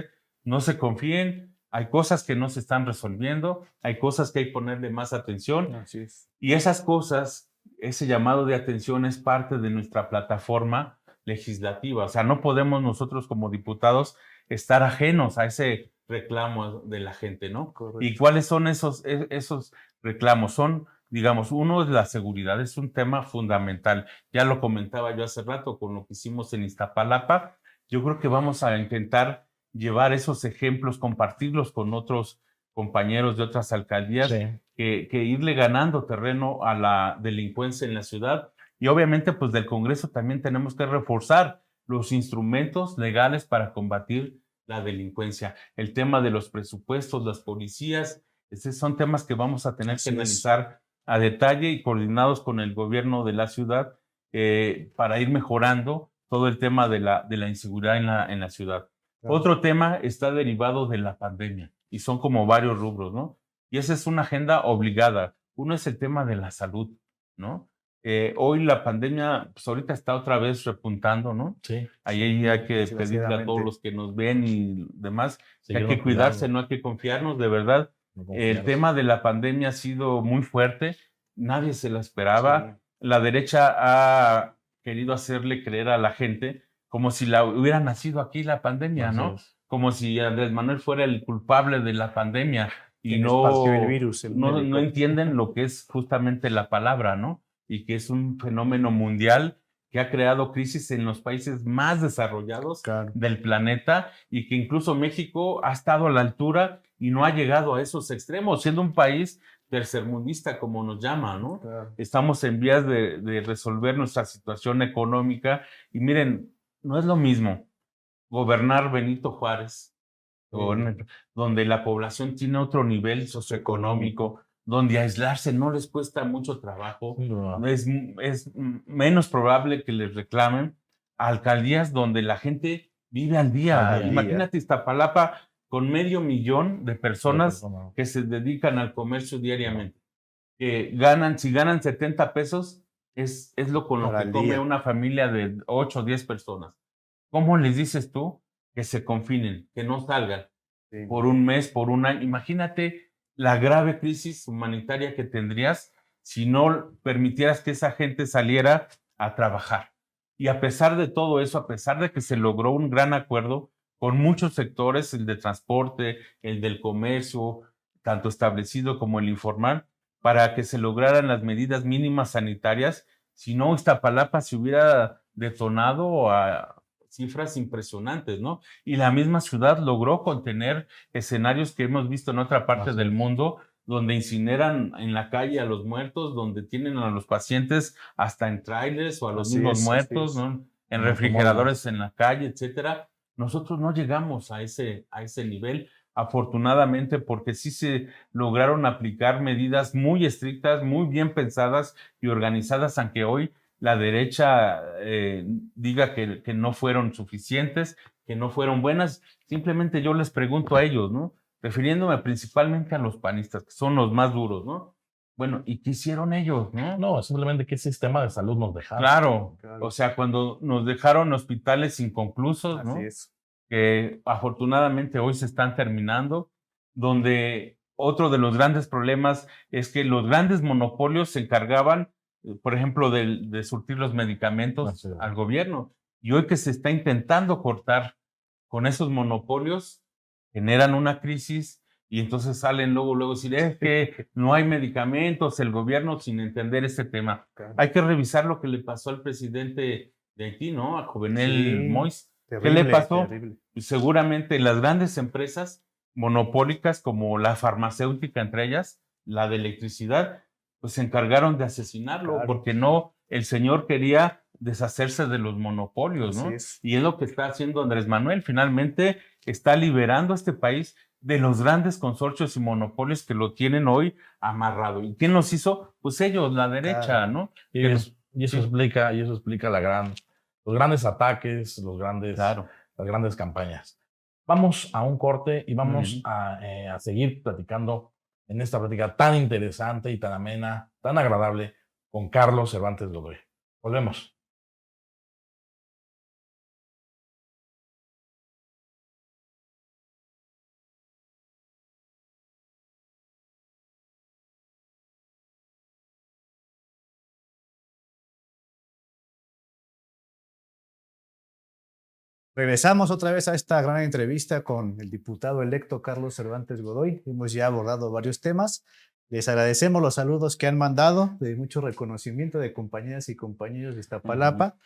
no se confíen, hay cosas que no se están resolviendo, hay cosas que hay que ponerle más atención.
Así es.
Y esas cosas, ese llamado de atención es parte de nuestra plataforma legislativa. O sea, no podemos nosotros como diputados estar ajenos a ese reclamo de la gente, ¿no? Correcto. ¿Y cuáles son esos reclamos? Son, digamos, uno es la seguridad, es un tema fundamental. Ya lo comentaba yo hace rato con lo que hicimos en Iztapalapa. Yo creo que vamos a intentar llevar esos ejemplos, compartirlos con otros compañeros de otras alcaldías, que irle ganando terreno a la delincuencia en la ciudad. Y obviamente, pues del Congreso también tenemos que reforzar los instrumentos legales para combatir la delincuencia. El tema de los presupuestos, las policías, son temas que vamos a tener que analizar a detalle y coordinados con el gobierno de la ciudad para ir mejorando todo el tema de la inseguridad en la ciudad. Claro. Otro tema está derivado de la pandemia y son como varios rubros, ¿no? Y esa es una agenda obligada. Uno es el tema de la salud, ¿no? Hoy la pandemia, pues ahorita está otra vez repuntando, ¿no?
Sí.
Ahí hay que pedirle a todos los que nos ven y demás que hay que cuidarse, no hay que confiarnos, de verdad. El tema de la pandemia ha sido muy fuerte, nadie se la esperaba. Sí. La derecha ha querido hacerle creer a la gente como si hubiera nacido aquí la pandemia, ¿no? Como si Andrés Manuel fuera el culpable de la pandemia y no entienden lo que es justamente la palabra, ¿no? Y que es un fenómeno mundial que ha creado crisis en los países más desarrollados del planeta y que incluso México ha estado a la altura y no ha llegado a esos extremos, siendo un país tercermundista, como nos llaman, ¿no? Estamos en vías de resolver nuestra situación económica y miren, no es lo mismo gobernar Benito Juárez, donde la población tiene otro nivel socioeconómico, donde aislarse no les cuesta mucho trabajo, es menos probable que les reclamen, alcaldías donde la gente vive al día. Imagínate Iztapalapa con 500,000 de personas que se dedican al comercio diariamente, que si ganan 70 pesos, es lo con lo que come una familia de 8 o 10 personas. ¿Cómo les dices tú que se confinen, que no salgan por un mes, por un año? Imagínate la grave crisis humanitaria que tendrías si no permitieras que esa gente saliera a trabajar. Y a pesar de todo eso, a pesar de que se logró un gran acuerdo con muchos sectores, el de transporte, el del comercio, tanto establecido como el informal, para que se lograran las medidas mínimas sanitarias, si no, Iztapalapa se hubiera detonado a cifras impresionantes, ¿no? Y la misma ciudad logró contener escenarios que hemos visto en otra parte del mundo, donde incineran en la calle a los muertos, donde tienen a los pacientes hasta en trailers o a los mismos muertos, ¿no? En refrigeradores en la calle, etcétera. Nosotros no llegamos a ese nivel, afortunadamente, porque sí se lograron aplicar medidas muy estrictas, muy bien pensadas y organizadas, aunque hoy la derecha diga que no fueron suficientes, que no fueron buenas. Simplemente yo les pregunto a ellos, ¿no? Refiriéndome principalmente a los panistas, que son los más duros, ¿no? Bueno, ¿y qué hicieron ellos, no?
No, simplemente qué sistema de salud nos dejaron.
Claro. O sea, cuando nos dejaron hospitales inconclusos, ¿no?
Así es.
Que afortunadamente hoy se están terminando, donde otro de los grandes problemas es que los grandes monopolios se encargaban, por ejemplo, de surtir los medicamentos al gobierno. Y hoy que se está intentando cortar con esos monopolios, generan una crisis y entonces salen luego decir, es que no hay medicamentos, el gobierno sin entender este tema. Hay que revisar lo que le pasó al presidente de Haití, ¿no? A Jovenel Moïse. ¿Qué le pasó? Seguramente las grandes empresas monopólicas como la farmacéutica, entre ellas, la de electricidad, pues se encargaron de asesinarlo porque no, el señor quería deshacerse de los monopolios, ¿no? Y es lo que está haciendo Andrés Manuel. Finalmente está liberando a este país de los grandes consorcios y monopolios que lo tienen hoy amarrado. ¿Y quién los hizo? Pues ellos, la derecha, ¿no?
Y eso explica los grandes ataques, las grandes campañas. Vamos a un corte y vamos a seguir platicando en esta plática tan interesante y tan amena, tan agradable con Carlos Cervantes Godoy. Volvemos.
Regresamos otra vez a esta gran entrevista con el diputado electo Carlos Cervantes Godoy. Hemos ya abordado varios temas. Les agradecemos los saludos que han mandado, de mucho reconocimiento de compañeras y compañeros de Iztapalapa.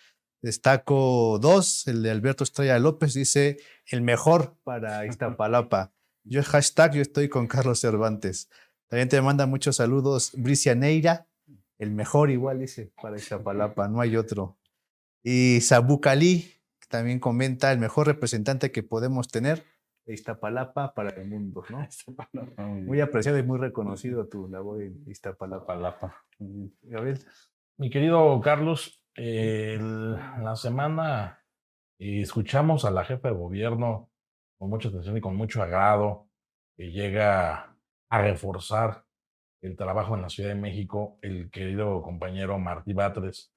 Destaco dos, el de Alberto Estrella López, dice, el mejor para Iztapalapa. Yo estoy con Carlos Cervantes. También te manda muchos saludos Bricia Neira, el mejor igual dice para Iztapalapa, no hay otro. Y Sabucalí también comenta, el mejor representante que podemos tener de Iztapalapa para el mundo, ¿no? Muy apreciado y muy reconocido tu labor en Iztapalapa. Gabriel.
Mi querido Carlos, la semana escuchamos a la jefa de gobierno con mucha atención y con mucho agrado, que llega a reforzar el trabajo en la Ciudad de México, el querido compañero Martí Batres.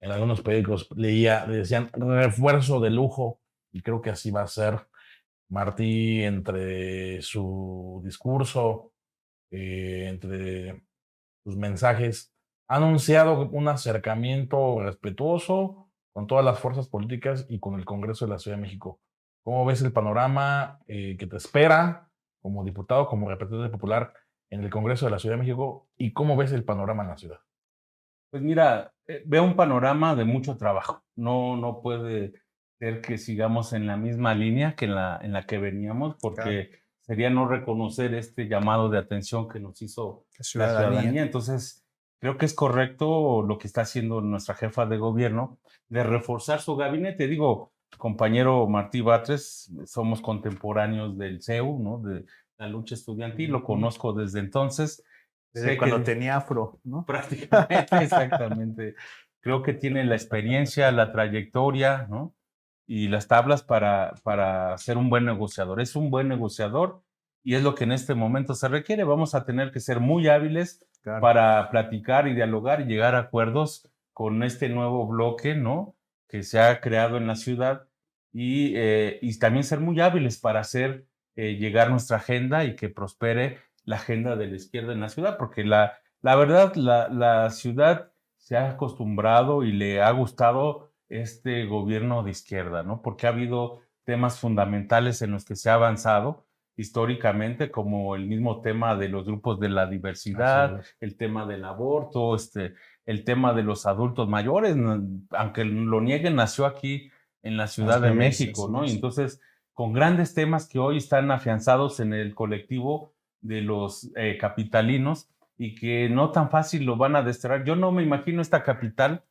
En algunos periódicos le decían refuerzo de lujo, y creo que así va a ser. Martí, entre su discurso, entre sus mensajes, ha anunciado un acercamiento respetuoso con todas las fuerzas políticas y con el Congreso de la Ciudad de México. ¿Cómo ves el panorama que te espera como diputado, como representante popular en el Congreso de la Ciudad de México? ¿Y cómo ves el panorama en la ciudad?
Pues mira, veo un panorama de mucho trabajo. No puede ser que sigamos en la misma línea que en la que veníamos, porque sería no reconocer este llamado de atención que nos hizo la ciudadanía. Entonces, creo que es correcto lo que está haciendo nuestra jefa de gobierno de reforzar su gabinete. Digo, compañero Martí Batres, somos contemporáneos del CEU, ¿no? De la lucha estudiantil, lo conozco desde entonces.
Desde cuando tenía afro, ¿no?
Prácticamente, exactamente. Creo que tiene la experiencia, la trayectoria, ¿no? Y las tablas para ser un buen negociador. Es un buen negociador y es lo que en este momento se requiere. Vamos a tener que ser muy hábiles para platicar y dialogar y llegar a acuerdos con este nuevo bloque, ¿no? Que se ha creado en la ciudad y también ser muy hábiles para hacer llegar nuestra agenda y que prospere la agenda de la izquierda en la ciudad, porque la verdad, la ciudad se ha acostumbrado y le ha gustado este gobierno de izquierda, ¿no? Porque ha habido temas fundamentales en los que se ha avanzado históricamente, como el mismo tema de los grupos de la diversidad, el tema del aborto, el tema de los adultos mayores, aunque lo nieguen, nació aquí en la Ciudad de México, ¿no? Y entonces, con grandes temas que hoy están afianzados en el colectivo de los capitalinos y que no tan fácil lo van a desterrar. Yo no me imagino esta capital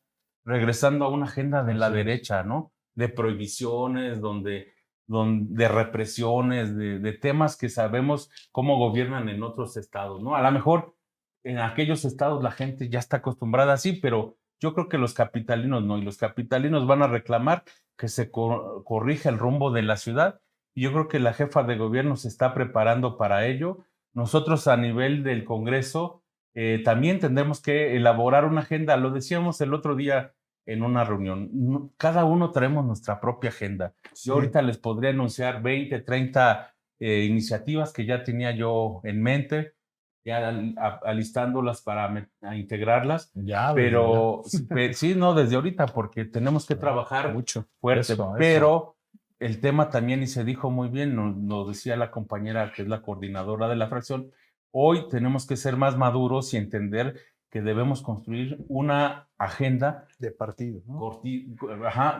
regresando a una agenda de la derecha, ¿no? De prohibiciones, de represiones, de temas que sabemos cómo gobiernan en otros estados, ¿no? A lo mejor en aquellos estados la gente ya está acostumbrada así, pero yo creo que los capitalinos no, y los capitalinos van a reclamar que se corrija el rumbo de la ciudad, y yo creo que la jefa de gobierno se está preparando para ello. Nosotros a nivel del Congreso también tendremos que elaborar una agenda, lo decíamos el otro día en una reunión, cada uno traemos nuestra propia agenda. Yo ahorita les podría anunciar 20, 30 iniciativas que ya tenía yo en mente, ya alistándolas para integrarlas, pero sí, no, desde ahorita, porque tenemos que trabajar mucho fuerte, pero el tema también, y se dijo muy bien, nos decía la compañera que es la coordinadora de la fracción, hoy tenemos que ser más maduros y entender que debemos construir una agenda
de partido, ¿no?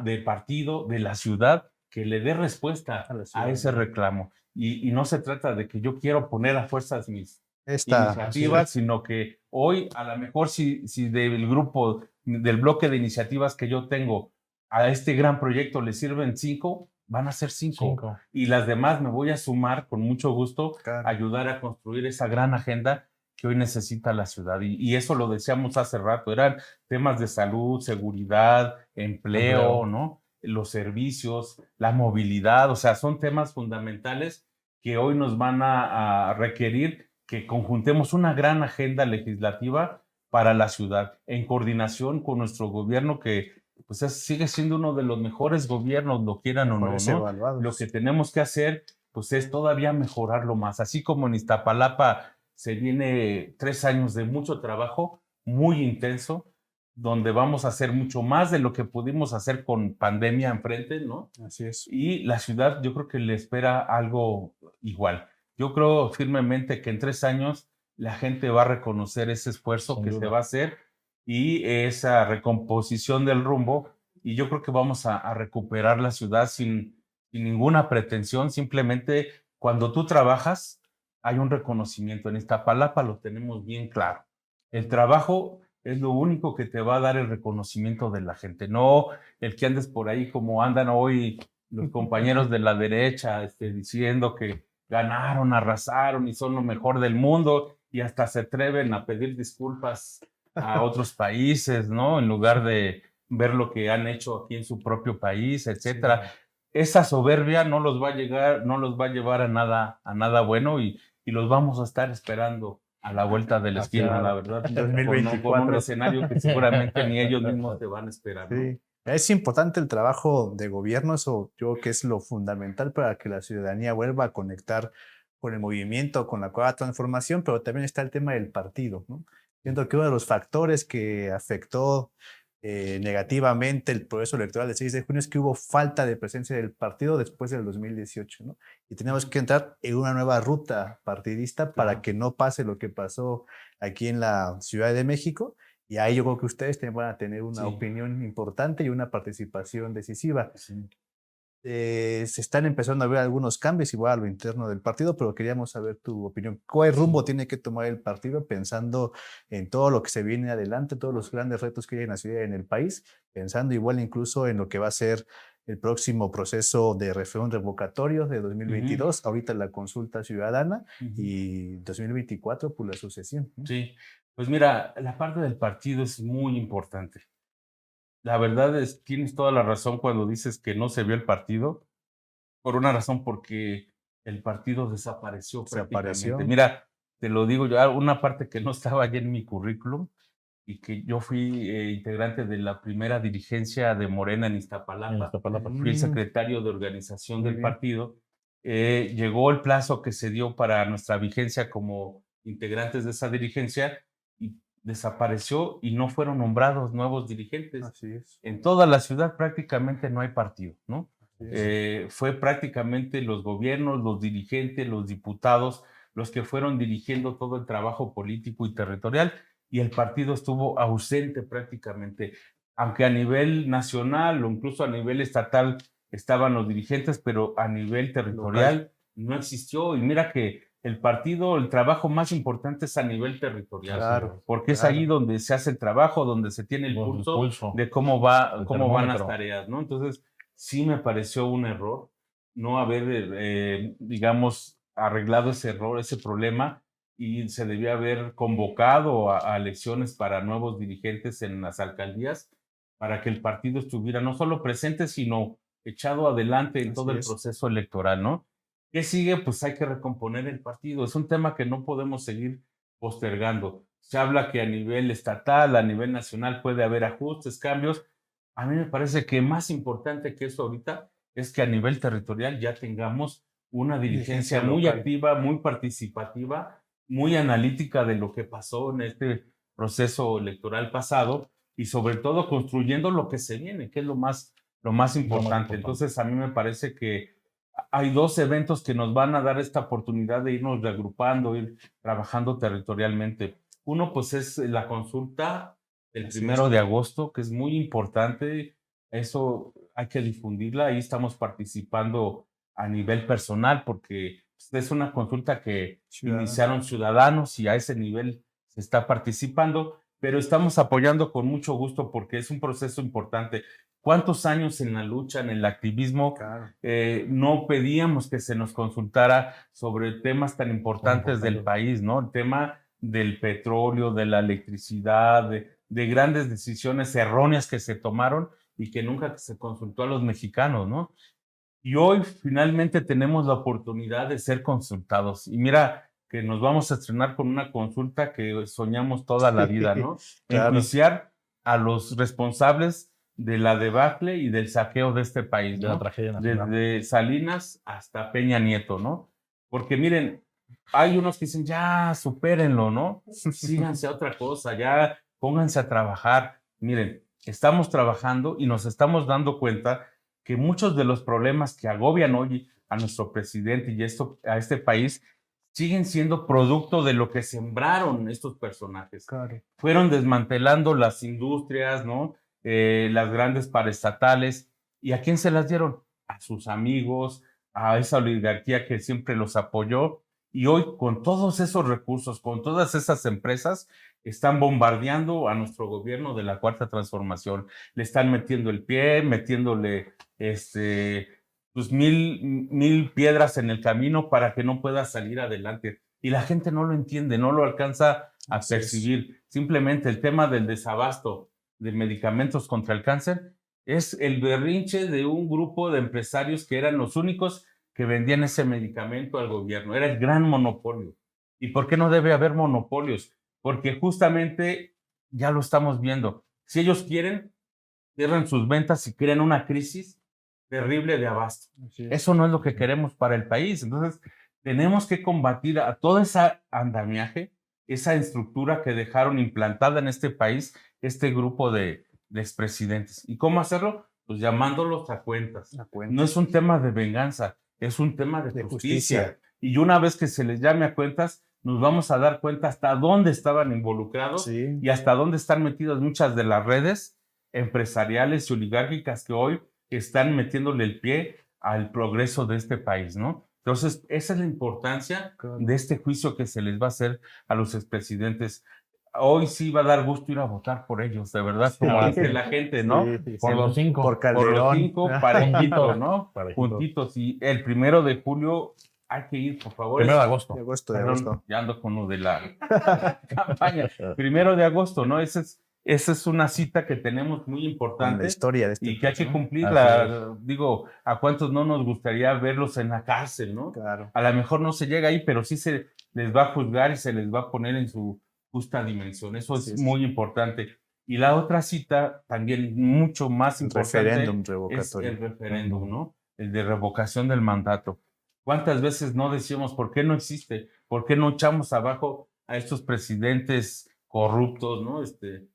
De partido, de la ciudad, que le dé respuesta a ese reclamo. Y no se trata de que yo quiero poner a fuerzas mis iniciativas, sino que hoy a lo mejor si del grupo, del bloque de iniciativas que yo tengo a este gran proyecto le sirven 5, van a ser 5. Y las demás me voy a sumar con mucho gusto, ayudar a construir esa gran agenda que hoy necesita la ciudad. Y eso lo decíamos hace rato, eran temas de salud, seguridad, empleo, ¿no? Los servicios, la movilidad, o sea, son temas fundamentales que hoy nos van a requerir que conjuntemos una gran agenda legislativa para la ciudad, en coordinación con nuestro gobierno, que pues sigue siendo uno de los mejores gobiernos, lo quieran o no, ¿no? Lo que tenemos que hacer pues es todavía mejorarlo más, así como en Iztapalapa se viene 3 años de mucho trabajo, muy intenso, donde vamos a hacer mucho más de lo que pudimos hacer con pandemia enfrente, ¿no?
Así es.
Y la ciudad yo creo que le espera algo igual. Yo creo firmemente que en 3 años la gente va a reconocer ese esfuerzo que se va a hacer y esa recomposición del rumbo, y yo creo que vamos a recuperar la ciudad sin ninguna pretensión, simplemente cuando tú trabajas hay un reconocimiento. En Iztapalapa lo tenemos bien claro. El trabajo es lo único que te va a dar el reconocimiento de la gente, no el que andes por ahí como andan hoy los compañeros de la derecha diciendo que ganaron, arrasaron y son lo mejor del mundo, y hasta se atreven a pedir disculpas a otros países, ¿no? En lugar de ver lo que han hecho aquí en su propio país, etcétera. Sí. Esa soberbia no los va a llevar a nada bueno, y los vamos a estar esperando a la vuelta de la esquina, la verdad.
2024.
Con un escenario que seguramente ni ellos mismos te van a esperar, ¿no?
Sí. Es importante el trabajo de gobierno, eso yo creo que es lo fundamental para que la ciudadanía vuelva a conectar con el movimiento, con la cuarta transformación, pero también está el tema del partido, ¿no? Siento que uno de los factores que afectó negativamente el proceso electoral del 6 de junio es que hubo falta de presencia del partido después del 2018, ¿no? Y tenemos que entrar en una nueva ruta partidista para que no pase lo que pasó aquí en la Ciudad de México Y ahí yo creo que ustedes van a tener una
Sí.
opinión importante y una participación decisiva.
Sí.
Se están empezando a ver algunos cambios igual a lo interno del partido, pero queríamos saber tu opinión. ¿Cuál rumbo tiene que tomar el partido pensando en todo lo que se viene adelante, todos los grandes retos que hay en la ciudad y en el país, pensando igual incluso en lo que va a ser el próximo proceso de referéndum revocatorio de 2022, ahorita la consulta ciudadana y 2024 por la sucesión?
Sí, pues mira, la parte del partido es muy importante. La verdad es, tienes toda la razón cuando dices que no se vio el partido, por una razón, porque el partido desapareció prácticamente. Mira, te lo digo yo, una parte que no estaba ya en mi currículum y que yo fui integrante de la primera dirigencia de Morena en Iztapalapa. Fui el secretario de organización del partido. Llegó el plazo que se dio para nuestra vigencia como integrantes de esa dirigencia y desapareció y no fueron nombrados nuevos dirigentes.
Así es.
En toda la ciudad prácticamente no hay partido, ¿no?
Así es.
Fue prácticamente los gobiernos, los dirigentes, los diputados, los que fueron dirigiendo todo el trabajo político y territorial, y el partido estuvo ausente prácticamente, aunque a nivel nacional o incluso a nivel estatal estaban los dirigentes, pero a nivel territorial no existió. Y mira que el partido, el trabajo más importante es a nivel territorial,
Claro,
porque es
claro.
ahí donde se hace el trabajo, donde se tiene el pulso de cómo van las tareas, ¿no? Entonces, sí me pareció un error no haber, digamos, arreglado ese error, ese problema, y se debía haber convocado a elecciones para nuevos dirigentes en las alcaldías para que el partido estuviera no solo presente, sino echado adelante en todo el proceso electoral, ¿no? ¿Qué sigue? Pues hay que recomponer el partido. Es un tema que no podemos seguir postergando. Se habla que a nivel estatal, a nivel nacional puede haber ajustes, cambios. A mí me parece que más importante que eso ahorita es que a nivel territorial ya tengamos una dirigencia muy activa, muy participativa, muy analítica de lo que pasó en este proceso electoral pasado y sobre todo construyendo lo que se viene, que es lo más importante. Entonces, a mí me parece que hay dos eventos que nos van a dar esta oportunidad de irnos reagrupando, ir trabajando territorialmente. Uno, pues, es la consulta el 1 de agosto, que es muy importante. Eso hay que difundirla. Ahí estamos participando a nivel personal porque es una consulta que iniciaron ciudadanos y a ese nivel se está participando, pero estamos apoyando con mucho gusto porque es un proceso importante. ¿Cuántos años en la lucha, en el activismo, no pedíamos que se nos consultara sobre temas tan importantes del país, ¿no? El tema del petróleo, de la electricidad, de grandes decisiones erróneas que se tomaron y que nunca se consultó a los mexicanos, ¿no? Y hoy finalmente tenemos la oportunidad de ser consultados. Y mira que nos vamos a estrenar con una consulta que soñamos toda la vida, ¿no? Enjuiciar a los responsables de la debacle y del saqueo de este país, ¿no?
De la tragedia nacional.
Desde Salinas hasta Peña Nieto, ¿no? Porque miren, hay unos que dicen, ya, supérenlo, ¿no? Síganse a otra cosa, ya, pónganse a trabajar. Miren, estamos trabajando y nos estamos dando cuenta que muchos de los problemas que agobian hoy a nuestro presidente y a este país siguen siendo producto de lo que sembraron estos personajes. Fueron desmantelando las industrias, ¿no? Las grandes paraestatales. ¿Y a quién se las dieron? A sus amigos, a esa oligarquía que siempre los apoyó. Y hoy, con todos esos recursos, con todas esas empresas, están bombardeando a nuestro gobierno de la Cuarta Transformación. Le están metiendo el pie, metiéndole pues mil piedras en el camino para que no pueda salir adelante. Y la gente no lo entiende, no lo alcanza a percibir. Simplemente el tema del desabasto de medicamentos contra el cáncer es el berrinche de un grupo de empresarios que eran los únicos que vendían ese medicamento al gobierno. Era el gran monopolio. ¿Y por qué no debe haber monopolios? Porque justamente ya lo estamos viendo. Si ellos quieren, cierran sus ventas y crean una crisis terrible de abasto. Eso no es lo que queremos para el país. Entonces, tenemos que combatir a todo ese andamiaje, esa estructura que dejaron implantada en este país este grupo de expresidentes. ¿Y cómo hacerlo? Pues llamándolos a cuentas. No es un tema de venganza, es un tema de justicia. Y una vez que se les llame a cuentas, nos vamos a dar cuenta hasta dónde estaban involucrados y hasta dónde están metidas muchas de las redes empresariales y oligárquicas que hoy están metiéndole el pie al progreso de este país, ¿no? Entonces, esa es la importancia de este juicio que se les va a hacer a los expresidentes. Hoy sí va a dar gusto ir a votar por ellos, de verdad, como dice la gente, ¿no?
Por los 5.
Por Calderón.
Por los 5, parejitos, ¿no?
Parejitos.
Puntitos. Y el 1 de julio hay que ir, por favor.
1 de agosto.
De agosto.
Ya ando con lo de la campaña. 1 de agosto, ¿no? Esa es una cita que tenemos muy importante.
En la historia de este
y que hay que
país, ¿no?
cumplirla. Digo, ¿a cuántos no nos gustaría verlos en la cárcel, no?
Claro.
A lo mejor no se llega ahí, pero sí se les va a juzgar y se les va a poner en su justa dimensión. Eso es muy importante. Y la otra cita, también mucho más importante,
referéndum revocatorio.
Es el referéndum, ¿no? El de revocación del mandato. ¿Cuántas veces no decíamos por qué no existe? ¿Por qué no echamos abajo a estos presidentes corruptos, ¿no?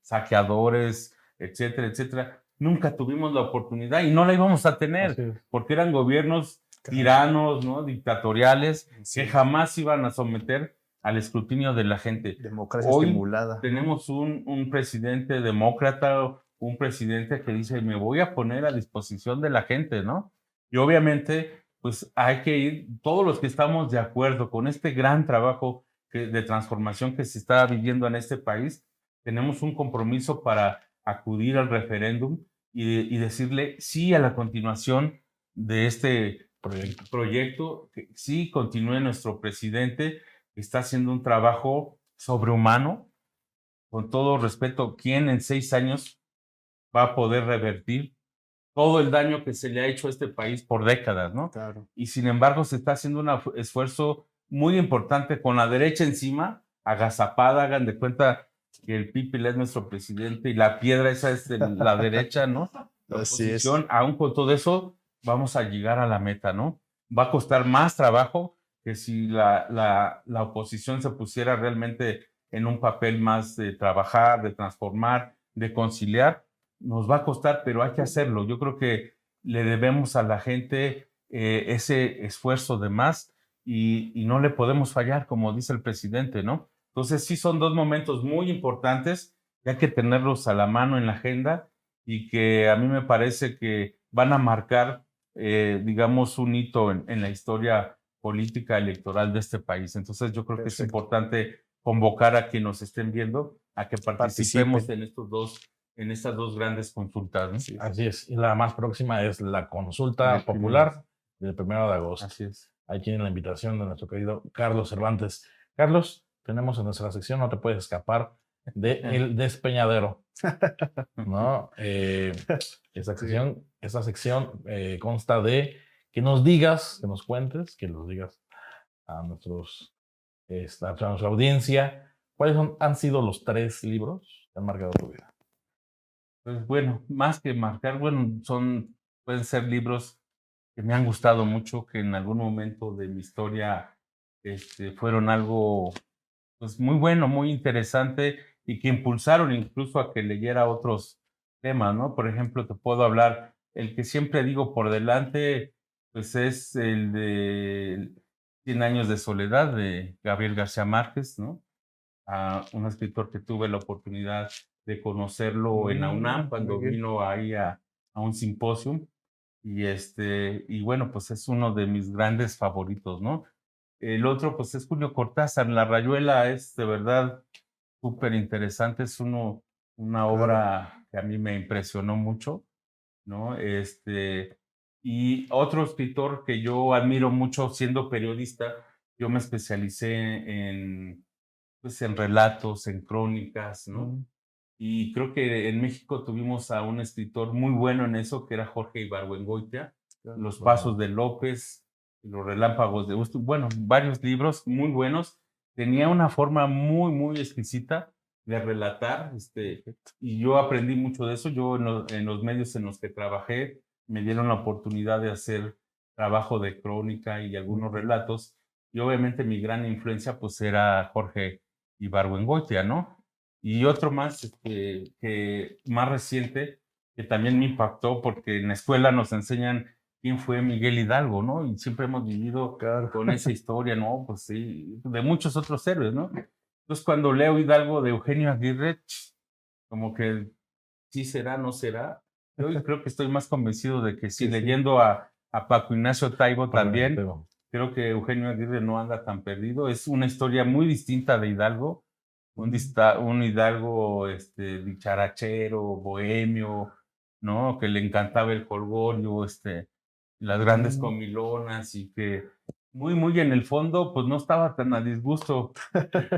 Saqueadores, etcétera, etcétera? Nunca tuvimos la oportunidad y no la íbamos a tener, porque eran gobiernos tiranos, ¿no? Dictatoriales, que jamás iban a someter al escrutinio de la gente.
Democracia
Hoy
estimulada.
tenemos un presidente demócrata, un presidente que dice, me voy a poner a disposición de la gente, ¿no? Y obviamente, pues hay que ir, todos los que estamos de acuerdo con este gran trabajo de transformación que se está viviendo en este país, tenemos un compromiso para acudir al referéndum y decirle sí a la continuación de este proyecto, que sí continúe nuestro presidente, que está haciendo un trabajo sobrehumano. Con todo respeto, ¿quién en 6 años va a poder revertir todo el daño que se le ha hecho a este país por décadas, ¿no?
Claro.
Y sin embargo se está haciendo un esfuerzo muy importante con la derecha encima, agazapada, hagan de cuenta que el Pipil es nuestro presidente y la piedra esa es de la derecha, ¿no? La oposición, aún con todo eso, vamos a llegar a la meta, ¿no? Va a costar más trabajo que si la oposición se pusiera realmente en un papel más de trabajar, de transformar, de conciliar. Nos va a costar, pero hay que hacerlo. Yo creo que le debemos a la gente ese esfuerzo de más y no le podemos fallar, como dice el presidente, ¿no? Entonces sí son 2 momentos muy importantes que hay que tenerlos a la mano en la agenda y que a mí me parece que van a marcar, digamos, un hito en la historia política electoral de este país. Entonces yo creo que es importante convocar a quienes nos estén viendo a que participemos en estas 2 grandes consultas, ¿no?
Sí, así es. Y la más próxima es la consulta popular del 1 de agosto.
Así es.
Ahí tienen la invitación de nuestro querido Carlos Cervantes. Carlos, tenemos en nuestra sección, no te puedes escapar, de El Despeñadero, ¿no? Esta sección consta de que nos digas, que nos cuentes, que los digas a nuestra audiencia, ¿cuáles han sido los 3 libros que han marcado tu vida?
Pues bueno, más que marcar, bueno, pueden ser libros que me han gustado mucho, que en algún momento de mi historia fueron algo pues muy bueno, muy interesante y que impulsaron incluso a que leyera otros temas, ¿no? Por ejemplo, te puedo hablar, el que siempre digo por delante, pues es el de 100 años de soledad de Gabriel García Márquez, ¿no? Un escritor que tuve la oportunidad de conocerlo en la UNAM cuando vino ahí a un simposio y bueno, pues es uno de mis grandes favoritos, ¿no? El otro, pues es Julio Cortázar, La Rayuela es de verdad súper interesante, es una obra que a mí me impresionó mucho, ¿no? Y otro escritor que yo admiro mucho siendo periodista, yo me especialicé pues en relatos, en crónicas, ¿no? Y creo que en México tuvimos a un escritor muy bueno en eso, que era Jorge Ibargüengoitia, Los Pasos de López, Los Relámpagos de Gusto, bueno, varios libros muy buenos. Tenía una forma muy, muy exquisita de relatar, y yo aprendí mucho de eso. Yo en los medios en los que trabajé me dieron la oportunidad de hacer trabajo de crónica y algunos relatos, y obviamente mi gran influencia pues era Jorge Ibargüengoitia, ¿no? Y otro más, que más reciente, que también me impactó porque en la escuela nos enseñan quién fue Miguel Hidalgo, ¿no? Y siempre hemos vivido con esa historia, ¿no? Pues sí, de muchos otros héroes, ¿no? Entonces, cuando leo Hidalgo de Eugenio Aguirre, como que sí será, no será. Yo creo que estoy más convencido de que sí, leyendo a Paco Ignacio Taibo también, creo que Eugenio Aguirre no anda tan perdido. Es una historia muy distinta de Hidalgo, un Hidalgo dicharachero, bohemio, ¿no? Que le encantaba el jolgorio, las grandes comilonas, y que muy en el fondo, pues no estaba tan a disgusto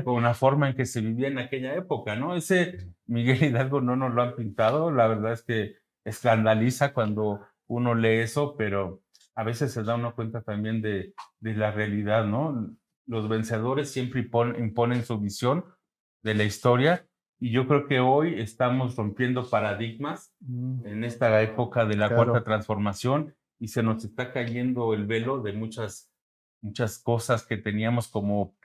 con la forma en que se vivía en aquella época, ¿no? Ese Miguel Hidalgo no nos lo han pintado, la verdad es que escandaliza cuando uno lee eso, pero a veces se da uno cuenta también de la realidad, ¿no? Los vencedores siempre imponen su visión de la historia, y yo creo que hoy estamos rompiendo paradigmas en esta época de la Cuarta Transformación, y se nos está cayendo el velo de muchas cosas que teníamos como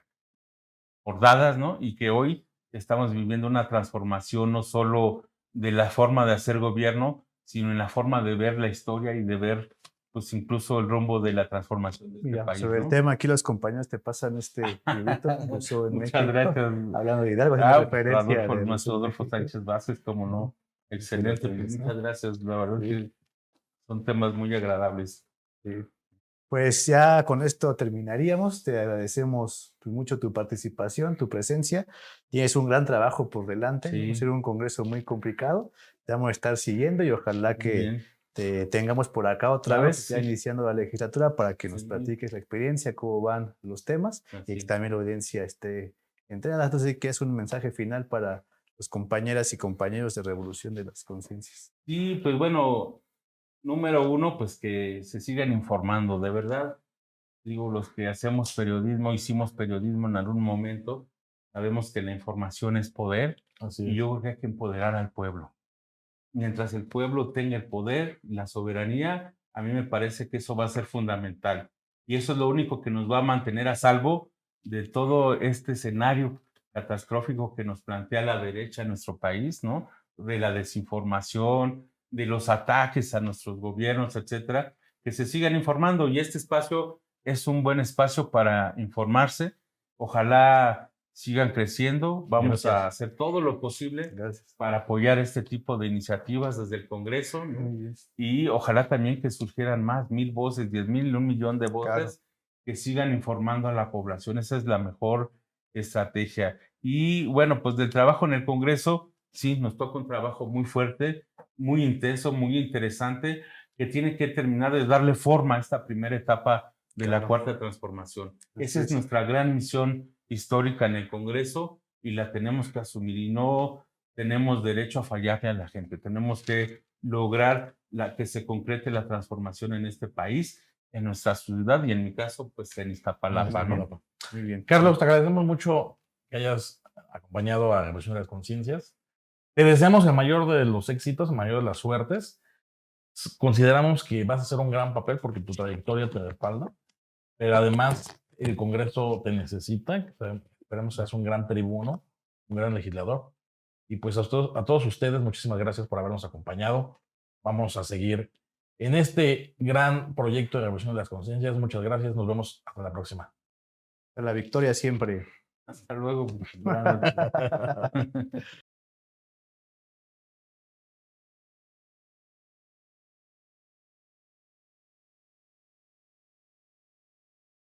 bordadas, ¿no? Y que hoy estamos viviendo una transformación no solo de la forma de hacer gobierno, sino en la forma de ver la historia y de ver, pues, incluso el rumbo de la transformación de este país,
sobre el tema, aquí los compañeros te pasan este librito, incluso en
Muchas
México,
gracias.
Hablando de Hidalgo,
referencia nuestro Adolfo Sánchez Vázquez, como no. Excelente, muchas gracias. La verdad que son temas muy agradables.
Pues ya con esto terminaríamos. Te agradecemos mucho tu participación, tu presencia. Tienes un gran trabajo por delante. Va a ser un congreso muy complicado. Te vamos a estar siguiendo y ojalá que te tengamos por acá otra vez, ya iniciando la legislatura, para que nos platiques la experiencia, cómo van los temas, y que también la audiencia esté entrenada. Entonces, ¿qué es un mensaje final para los compañeras y compañeros de Revolución de las Conciencias?
Sí, pues bueno, número uno, pues que se sigan informando, de verdad. Digo, los que hacemos periodismo, hicimos periodismo en algún momento, sabemos que la información es poder. Y yo creo que hay que empoderar al pueblo. Mientras el pueblo tenga el poder, la soberanía, a mí me parece que eso va a ser fundamental. Y eso es lo único que nos va a mantener a salvo de todo este escenario catastrófico que nos plantea la derecha en nuestro país, ¿no? De la desinformación, de los ataques a nuestros gobiernos, etcétera. Que se sigan informando, y este espacio es un buen espacio para informarse. Ojalá sigan creciendo. Vamos a hacer todo lo posible para apoyar este tipo de iniciativas desde el Congreso, ¿no? Y ojalá también que surgieran más, 1,000 voces, 10,000, 1,000,000 de voces que sigan informando a la población. Esa es la mejor estrategia. Y bueno, pues del trabajo en el Congreso, sí, nos toca un trabajo muy fuerte, muy intenso, muy interesante, que tiene que terminar de darle forma a esta primera etapa de la Cuarta Transformación. Esa es nuestra gran misión histórica en el Congreso, y la tenemos que asumir, y no tenemos derecho a fallarle a la gente. Tenemos que lograr que se concrete la transformación en este país, en nuestra ciudad, y en mi caso, pues en Iztapalapa, ¿no?
Muy bien. Carlos, te agradecemos mucho que hayas acompañado a Revolución de las Conciencias. Te deseamos el mayor de los éxitos, el mayor de las suertes. Consideramos que vas a hacer un gran papel porque tu trayectoria te respalda, pero además el Congreso te necesita. Esperemos que seas un gran tribuno, un gran legislador. Y pues a todos ustedes, muchísimas gracias por habernos acompañado. Vamos a seguir en este gran proyecto de Revolución de las Conciencias. Muchas gracias. Nos vemos hasta la próxima.
La victoria siempre.
Hasta luego.